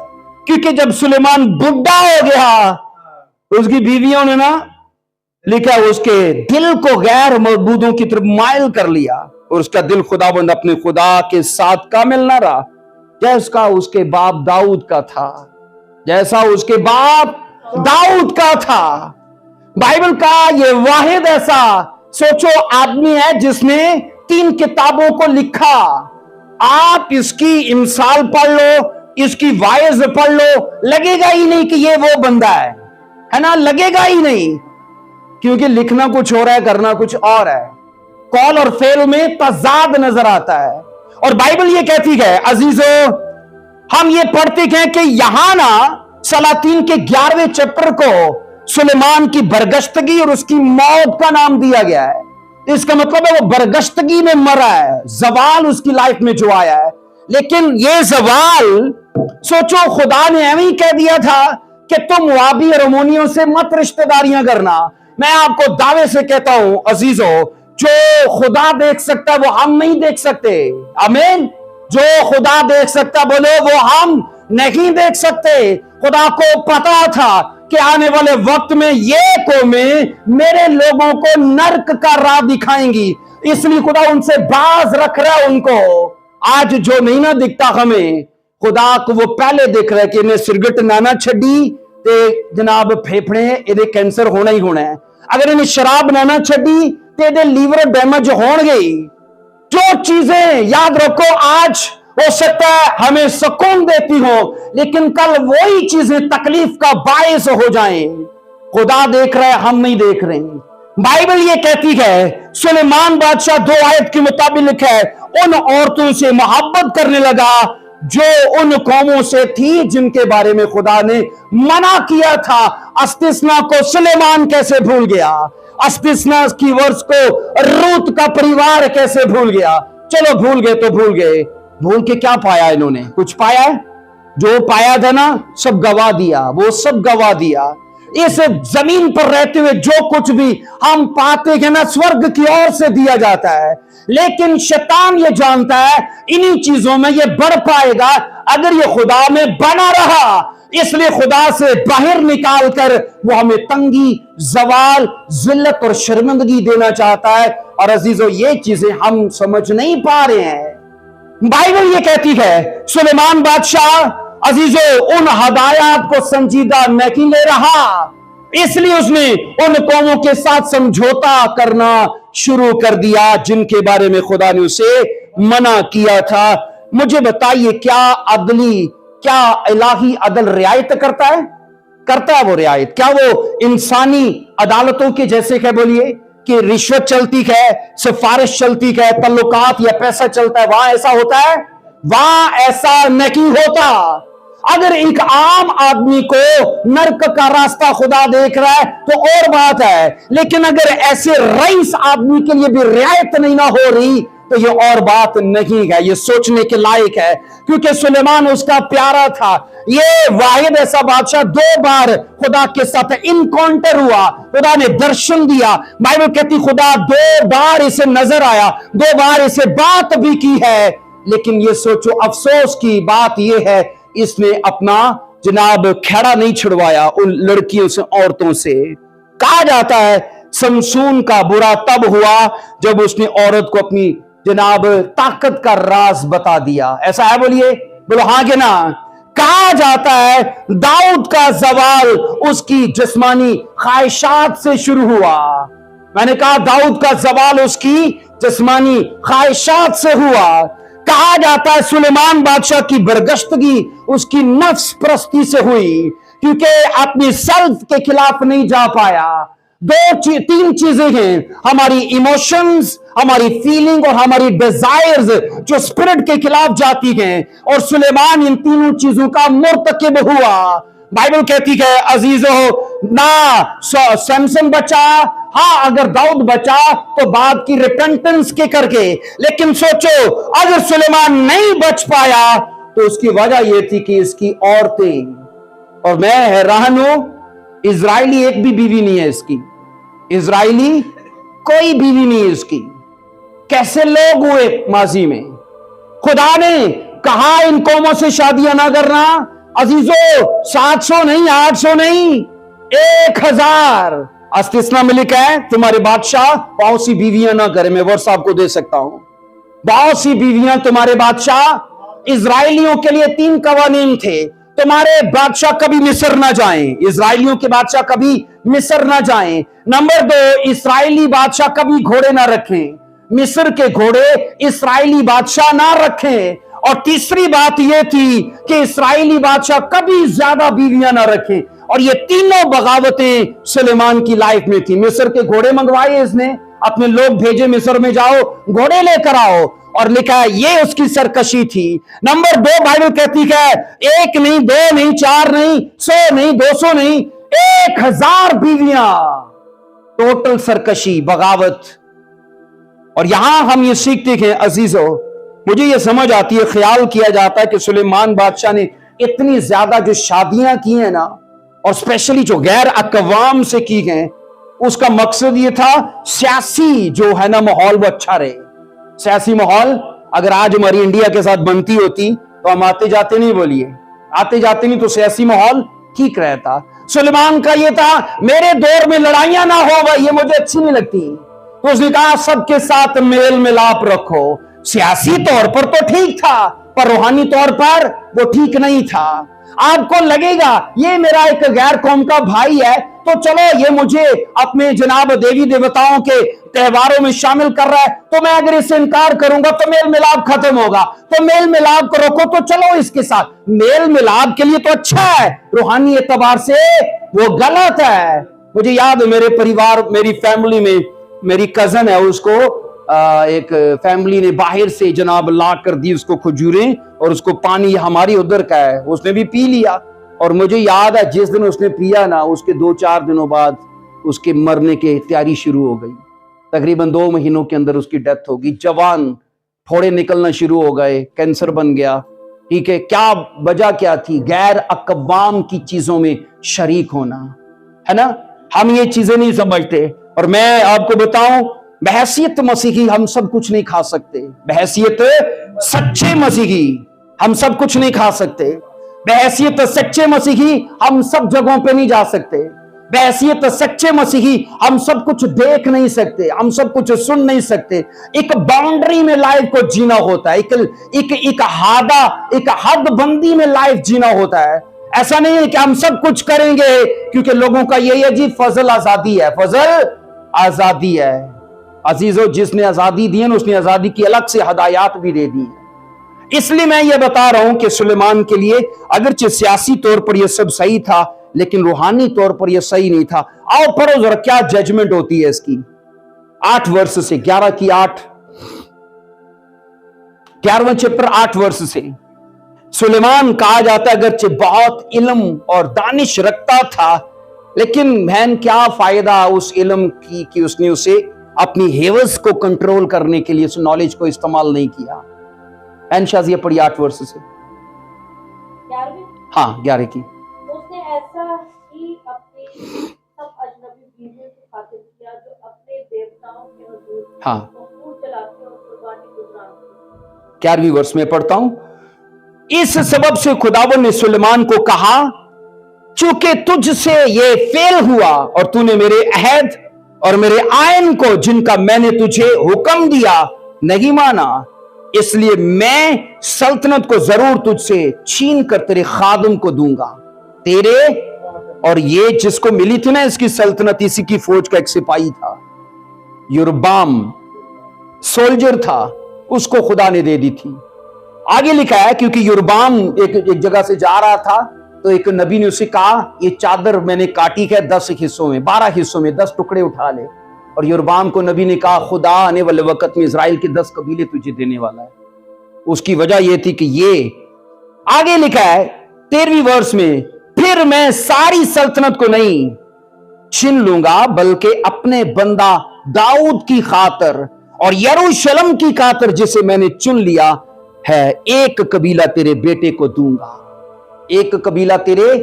क्योंकि जब सुलेमान बुढ़ा हो गया اس کی بیویوں نے نا لکھا اس کے دل کو غیر معبودوں کی طرف مائل کر لیا اور اس کا دل خداوند اپنے خدا کے ساتھ کامل نہ رہا جیسا اس کے باپ داؤد کا تھا، جیسا اس کے باپ داؤد کا تھا۔ بائبل کا یہ واحد ایسا سوچو آدمی ہے جس نے 3 کتابوں کو لکھا۔ آپ اس کی مثال پڑھ لو، اس کی وائز پڑھ لو، لگے گا ہی نہیں کہ یہ وہ بندہ ہے نا، لگے گا ہی نہیں، کیونکہ لکھنا کچھ اور ہے، کرنا کچھ اور ہے، قول اور فعل میں تضاد نظر آتا ہے۔ اور بائبل یہ کہتی ہے عزیزو، ہم یہ پڑھتے ہیں کہ یہاں نا سلاطین کے 11ویں چیپٹر کو سلیمان کی برگشتگی اور اس کی موت کا نام دیا گیا ہے۔ اس کا مطلب ہے وہ برگشتگی میں مرا ہے، زوال اس کی لائف میں جو آیا ہے۔ لیکن یہ زوال سوچو خدا نے ایویں کہہ دیا تھا کہ تم موابی اور امونیوں سے مت رشتہ داریاں کرنا۔ میں آپ کو دعوے سے کہتا ہوں عزیزو، جو خدا دیکھ سکتا ہے وہ ہم نہیں دیکھ سکتے، آمین۔ جو خدا دیکھ سکتا بولے وہ ہم نہیں دیکھ سکتے۔ خدا کو پتا تھا کہ آنے والے وقت میں یہ قومیں میرے لوگوں کو نرک کا راہ دکھائیں گی، اس لیے خدا ان سے باز رکھ رہا ہے ان کو۔ آج جو نہیں نہ دکھتا ہمیں، خدا کو وہ پہلے دیکھ رہا ہے کہ انہیں سگرٹ نہ چھڑی تے جناب پھیپھڑے انہیں کینسر ہونا ہی ہونا ہے، اگر انہیں شراب نہ چھڑی تے دے لیور ڈیمیج ہون گئی۔ جو چیزیں یاد رکھو آج ہو سکتا ہے ہمیں سکون دیتی ہو، لیکن کل وہی چیزیں تکلیف کا باعث ہو جائیں۔ خدا دیکھ رہا ہے، ہم نہیں دیکھ رہے ہیں۔ بائبل یہ کہتی ہے سلیمان بادشاہ 2 آیت کے مطابق لکھا ہے ان عورتوں سے محبت کرنے لگا جو ان قوموں سے تھی جن کے بارے میں خدا نے منع کیا تھا۔ استثنا کو سلیمان کیسے بھول گیا؟ استثنا کی ورس کو روت کا پریوار کیسے بھول گیا؟ چلو بھول گئے تو بھول گئے، بھول کے کیا پایا انہوں نے؟ کچھ پایا ہے؟ جو پایا تھا نا سب گوا دیا، وہ سب گوا دیا۔ اس زمین پر رہتے ہوئے جو کچھ بھی ہم پاتے ہیں نا سورگ کی اور سے دیا جاتا ہے، لیکن شیطان یہ جانتا ہے انہی چیزوں میں یہ بڑھ پائے گا اگر یہ خدا میں بنا رہا، اس لیے خدا سے باہر نکال کر وہ ہمیں تنگی، زوال، ذلت اور شرمندگی دینا چاہتا ہے۔ اور عزیزو یہ چیزیں ہم سمجھ نہیں پا رہے ہیں۔ بائبل یہ کہتی ہے سلیمان بادشاہ عزیزو ان ہدایات کو سنجیدہ نہیں لے رہا، اس لیے اس نے ان قوموں کے ساتھ سمجھوتا کرنا شروع کر دیا جن کے بارے میں خدا نے اسے منع کیا تھا۔ مجھے بتائیے کیا الہی عدل رعایت کرتا ہے؟ کرتا ہے وہ رعایت؟ کیا وہ انسانی عدالتوں کے جیسے کہ بولیے کہ رشوت چلتی ہے، سفارش چلتی ہے، تعلقات یا پیسہ چلتا ہے وہاں ایسا ہوتا ہے؟ وہاں ایسا نہیں ہوتا۔ اگر ایک عام آدمی کو نرک کا راستہ خدا دیکھ رہا ہے تو اور بات ہے، لیکن اگر ایسے رئیس آدمی کے لیے بھی رعایت نہیں نہ ہو رہی تو یہ اور بات نہیں ہے، یہ سوچنے کے لائق ہے، کیونکہ سلیمان اس کا پیارا تھا۔ یہ واحد ایسا بادشاہ 2 بار خدا کے ساتھ انکاؤنٹر ہوا، خدا نے درشن دیا۔ بائبل کہتی خدا 2 بار اسے نظر آیا، 2 بار اسے بات بھی کی ہے، لیکن یہ سوچو افسوس کی بات یہ ہے اس نے اپنا جناب کھیڑا نہیں چھڑوایا ان لڑکیوں سے، عورتوں سے۔ کہا جاتا ہے سمسون کا برا تب ہوا جب اس نے عورت کو اپنی جناب طاقت کا راز بتا دیا۔ ایسا ہے؟ بولیے، بولو ہاں کہ نا۔ کہا جاتا ہے داؤد کا زوال اس کی جسمانی خواہشات سے شروع ہوا۔ میں نے کہا داؤد کا زوال اس کی جسمانی خواہشات سے ہوا۔ کہا جاتا ہے سلیمان بادشاہ کی برگشتگی اس کی نفس پرستی سے ہوئی، کیونکہ اپنی سیلف کے خلاف نہیں جا پایا۔ 3 چیزیں ہیں، ہماری ایموشنز، ہماری فیلنگ اور ہماری ڈیزائرز جو اسپرٹ کے خلاف جاتی ہیں، اور سلیمان ان 3 چیزوں کا مرتکب ہوا۔ بائبل کہتی ہے عزیزو نہ سیمسن بچا، ہاں اگر داؤد بچا تو بات کی ریپنٹنس کے کر کے، لیکن سوچو اگر سلیمان نہیں بچ پایا تو اس کی وجہ یہ تھی کہ اس کی عورتیں، اور میں حیران ہوں اسرائیلی ایک بھی بیوی نہیں ہے اس کی، اسرائیلی کوئی بیوی نہیں ہے اس کی۔ کیسے لوگ ہوئے ماضی میں؟ خدا نے کہا ان قوموں سے شادیاں نہ کرنا، عزیزو 700 نہیں 800 نہیں 1000 अस्तिस्ना में लिखा है तुम्हारे बादशाह बहुत सी बीवियां ना करे। मैं वर्ष आपको दे सकता हूं, बहुत सी बीवियां तुम्हारे बादशाह। इजराइलियों के लिए 3 कवानीन थे, तुम्हारे बादशाह कभी मिस्र ना जाएं, इजराइलियों के बादशाह कभी मिस्र ना जाएं। नंबर 2, इस्राएली बादशाह कभी घोड़े ना रखें, मिस्र के घोड़े इस्राएली बादशाह ना रखें। और तीसरी बात यह थी कि इस्राएली बादशाह कभी ज्यादा बीवियां ना रखें। और ये तीनों बगावतें सुलेमान की लाइफ में थी। मिस्र के घोड़े मंगवाए इसने, अपने लोग भेजे मिस्र में, जाओ घोड़े लेकर आओ, और लिखा है ये उसकी सरकशी थी। नंबर 2, बाइबल कहती है 1 नहीं, 2 नहीं, 4 नहीं, 100 नहीं, 200 नहीं, 1000 बीवियां, टोटल सरकशी, बगावत। और यहां हम ये सीखते हैं अजीजों, मुझे ये समझ आती है, ख्याल किया जाता है कि सुलेमान बादशाह ने इतनी ज्यादा जो शादियां की हैं ना, और स्पेशली जो गैर अकवाम से की गए, उसका मकसद ये था सियासी जो है ना माहौल वो अच्छा रहे। सियासी माहौल अगर आज हमारी इंडिया के साथ बनती होती तो हम आते जाते नहीं, बोलिए आते जाते नहीं, तो सियासी माहौल ठीक रहता। सुलेमान का ये था मेरे दौर में लड़ाइयां ना हो भाई, ये मुझे अच्छी नहीं लगती। तो उसने कहा सबके साथ मेल मिलाप रखो। सियासी तौर पर तो ठीक था, पर रूहानी तौर पर वो ठीक नहीं था। आपको लगेगा ये मेरा एक गैर कौम का भाई है, तो चलो ये मुझे अपने जनाब देवी देवताओं के त्योहारों में शामिल कर रहा है, तो मैं अगर इससे इनकार करूंगा तो मेल मिलाप खत्म होगा। तो मेल मिलाप को रोको, तो चलो इसके साथ। मेल मिलाप के लिए तो अच्छा है, रूहानी एतबार से वो गलत है। मुझे याद है मेरे परिवार, मेरी फैमिली में मेरी कजन है, उसको एक फैमिली ने बाहर से जनाब ला कर दी उसको खजूरें, और उसको पानी हमारी उधर का है, उसने भी पी लिया। और मुझे याद है जिस दिन उसने पिया ना, उसके 2-4 दिनों बाद उसके मरने की तैयारी शुरू हो गई। तकरीबन 2 महीनों के अंदर उसकी डेथ हो गई। जवान फोड़े निकलना शुरू हो गए, कैंसर बन गया। ठीक है, क्या वजह क्या थी? गैर अकवाम की चीजों में शरीक होना, है ना। हम ये चीजें नहीं समझते। और मैं आपको बताऊं, बहैसियत मसीही हम सब कुछ नहीं खा सकते। बहैसियत सच्चे मसीही हम सब कुछ नहीं खा सकते। बहैसियत सच्चे मसीही हम सब जगहों पे नहीं जा सकते। बहैसियत सच्चे मसीही हम सब कुछ देख नहीं सकते, हम सब कुछ सुन नहीं सकते। एक बाउंड्री में लाइफ को जीना होता है, एक हद बंदी में लाइफ जीना होता है। ऐसा नहीं है कि हम सब कुछ करेंगे, क्योंकि लोगों का यही है जी फजल आजादी है, फजल आजादी है। अजीजों, जिसने आजादी दी है उसने आजादी की अलग से हदायत भी दे दी है। इसलिए मैं ये बता रहा हूं कि सुलेमान के लिए अगरचे सियासी तौर पर यह सब सही था, लेकिन रूहानी तौर पर यह सही नहीं था। आओ पढ़ो जरा क्या जजमेंट होती है इसकी। 8 वर्ष से 11 की 8, 11वां चैप्टर 8 वर्ष से। सुलेमान कहा जाता है अगरचे बहुत इल्म और दानिश रखता था, लेकिन बहन क्या फायदा उस इल्म की कि उसने उसे अपनी हेवस को कंट्रोल करने के लिए उस नॉलेज को इस्तेमाल नहीं किया। शाजिया पढ़ी 8 वर्ष से। 11 की। उसने ऐसा ही अपने सब अजनबी बीवियों की खातिर किया जो अपने देवताओं के हुजूर चलाते और कुर्बानी गुजराते। 11वीं वर्ष में पढ़ता हूं, इस सबब से खुदावन ने सुलेमान को कहा, चूंकि तुझसे ये फेल हुआ और तूने मेरे अहद और मेरे आयन को जिनका मैंने तुझे हुक्म दिया नहीं माना, इसलिए मैं सल्तनत को जरूर तुझसे छीन कर तेरे खादम को दूंगा। तेरे और ये जिसको मिली थी ना इसकी सल्तनत, इसी की फौज का एक सिपाही था, युरबाम सोल्जर था, उसको खुदा ने दे दी थी। आगे लिखा है क्योंकि युरबाम एक जगह से जा रहा था, तो एक नबी ने उसे कहा ये चादर मैंने काटी है 10 हिस्सों में, 12 हिस्सों में, 10 टुकड़े उठा ले। और युरबाम को नबी ने कहा खुदा आने वाले वक्त में इजराइल के 10 कबीले तुझे देने वाला है। उसकी वजह यह थी कि ये आगे लिखा है 13वीं वर्ष में, फिर मैं सारी सल्तनत को नहीं छीन लूंगा बल्कि अपने बंदा दाऊद की खातर और यरूशलेम की खातर जिसे मैंने चुन लिया है, एक कबीला तेरे बेटे को दूंगा। एक कबीला तेरे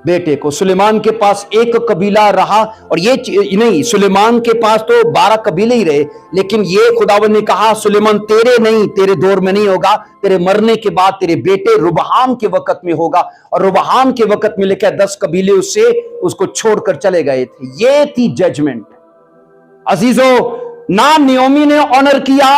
बेटे को। सुलेमान के पास एक कबीला रहा, और ये नहीं, सुलेमान के पास तो 12 कबीले ही रहे, लेकिन ये खुदावन ने कहा सुलेमान तेरे नहीं, तेरे दौर में नहीं होगा, तेरे मरने के बाद तेरे बेटे रुबहाम के वक्त में होगा। और रुबहाम के वक्त में लेकर 10 कबीले उससे उसको छोड़कर चले गए थे। ये थी जजमेंट। अजीजों, ना नियोमी ने ऑनर किया,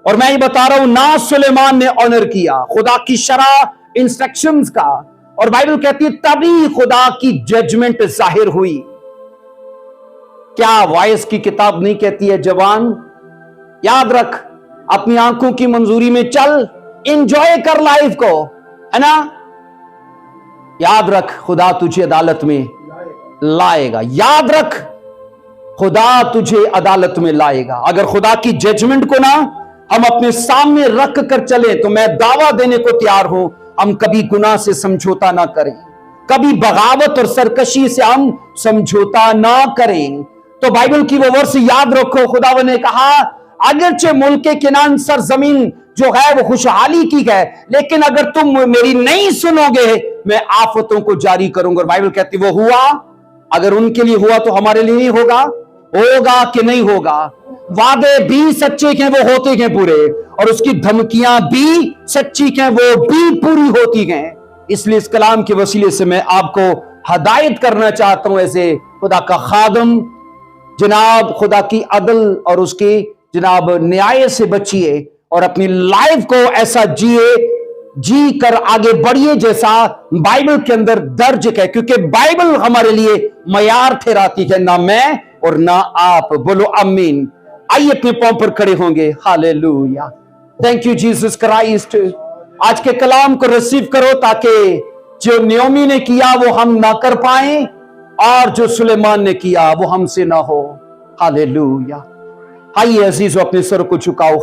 और मैं ये बता रहा हूं ना सुलेमान ने ऑनर किया खुदा की शरह इंस्ट्रक्शंस का। और बाइबल कहती है तभी खुदा की जजमेंट जाहिर हुई। क्या वाइस की किताब नहीं कहती है जवान, याद रख, अपनी आंखों की मंजूरी में चल, एंजॉय कर लाइफ को, है ना। याद रख खुदा तुझे अदालत में लाएगा। याद रख खुदा तुझे अदालत में लाएगा। अगर खुदा की जजमेंट को ना हम अपने सामने रख कर चले तो मैं दावा देने को तैयार हूं, हम कभी गुनाह से समझौता ना करें, कभी बगावत और सरकशी से हम समझौता ना करें। तो बाइबल की वो वर्ष याद रखो, खुदावन ने कहा अगरचे मुल्क किनान सरजमीन जो है वो खुशहाली की है, लेकिन अगर तुम मेरी नहीं सुनोगे मैं आफतों को जारी करूंगा। और बाइबल कहती वो हुआ, अगर उनके लिए हुआ तो हमारे लिए नहीं होगा? होगा कि नहीं होगा? वादे भी सच्चे के वो होते हैं पूरे, और उसकी धमकियां भी सच्ची के वो भी पूरी होती हैं। इसलिए इस कलाम के वसीले से मैं आपको हदायत करना चाहता हूं, ऐसे खुदा का खादम, जनाब खुदा की अदल और उसकी जनाब न्याय से बचिए और अपनी लाइफ को ऐसा जी कर आगे बढ़िए जैसा बाइबल के अंदर दर्ज है, क्योंकि बाइबल हमारे लिए मयार ठहराती है, ना मैं और ना आप। बोलो आमीन। आइए अपने पांव पर खड़े होंगे। Hallelujah, thank you Jesus Christ. आज के कलाम को रिसीव करो ताकि जो नियोमी ने किया वो हम ना कर पाए, और जो सुलेमान ने किया वो हमसे ना हो। हालेलुया। आइए अजीजों अपने सर को झुकाओ।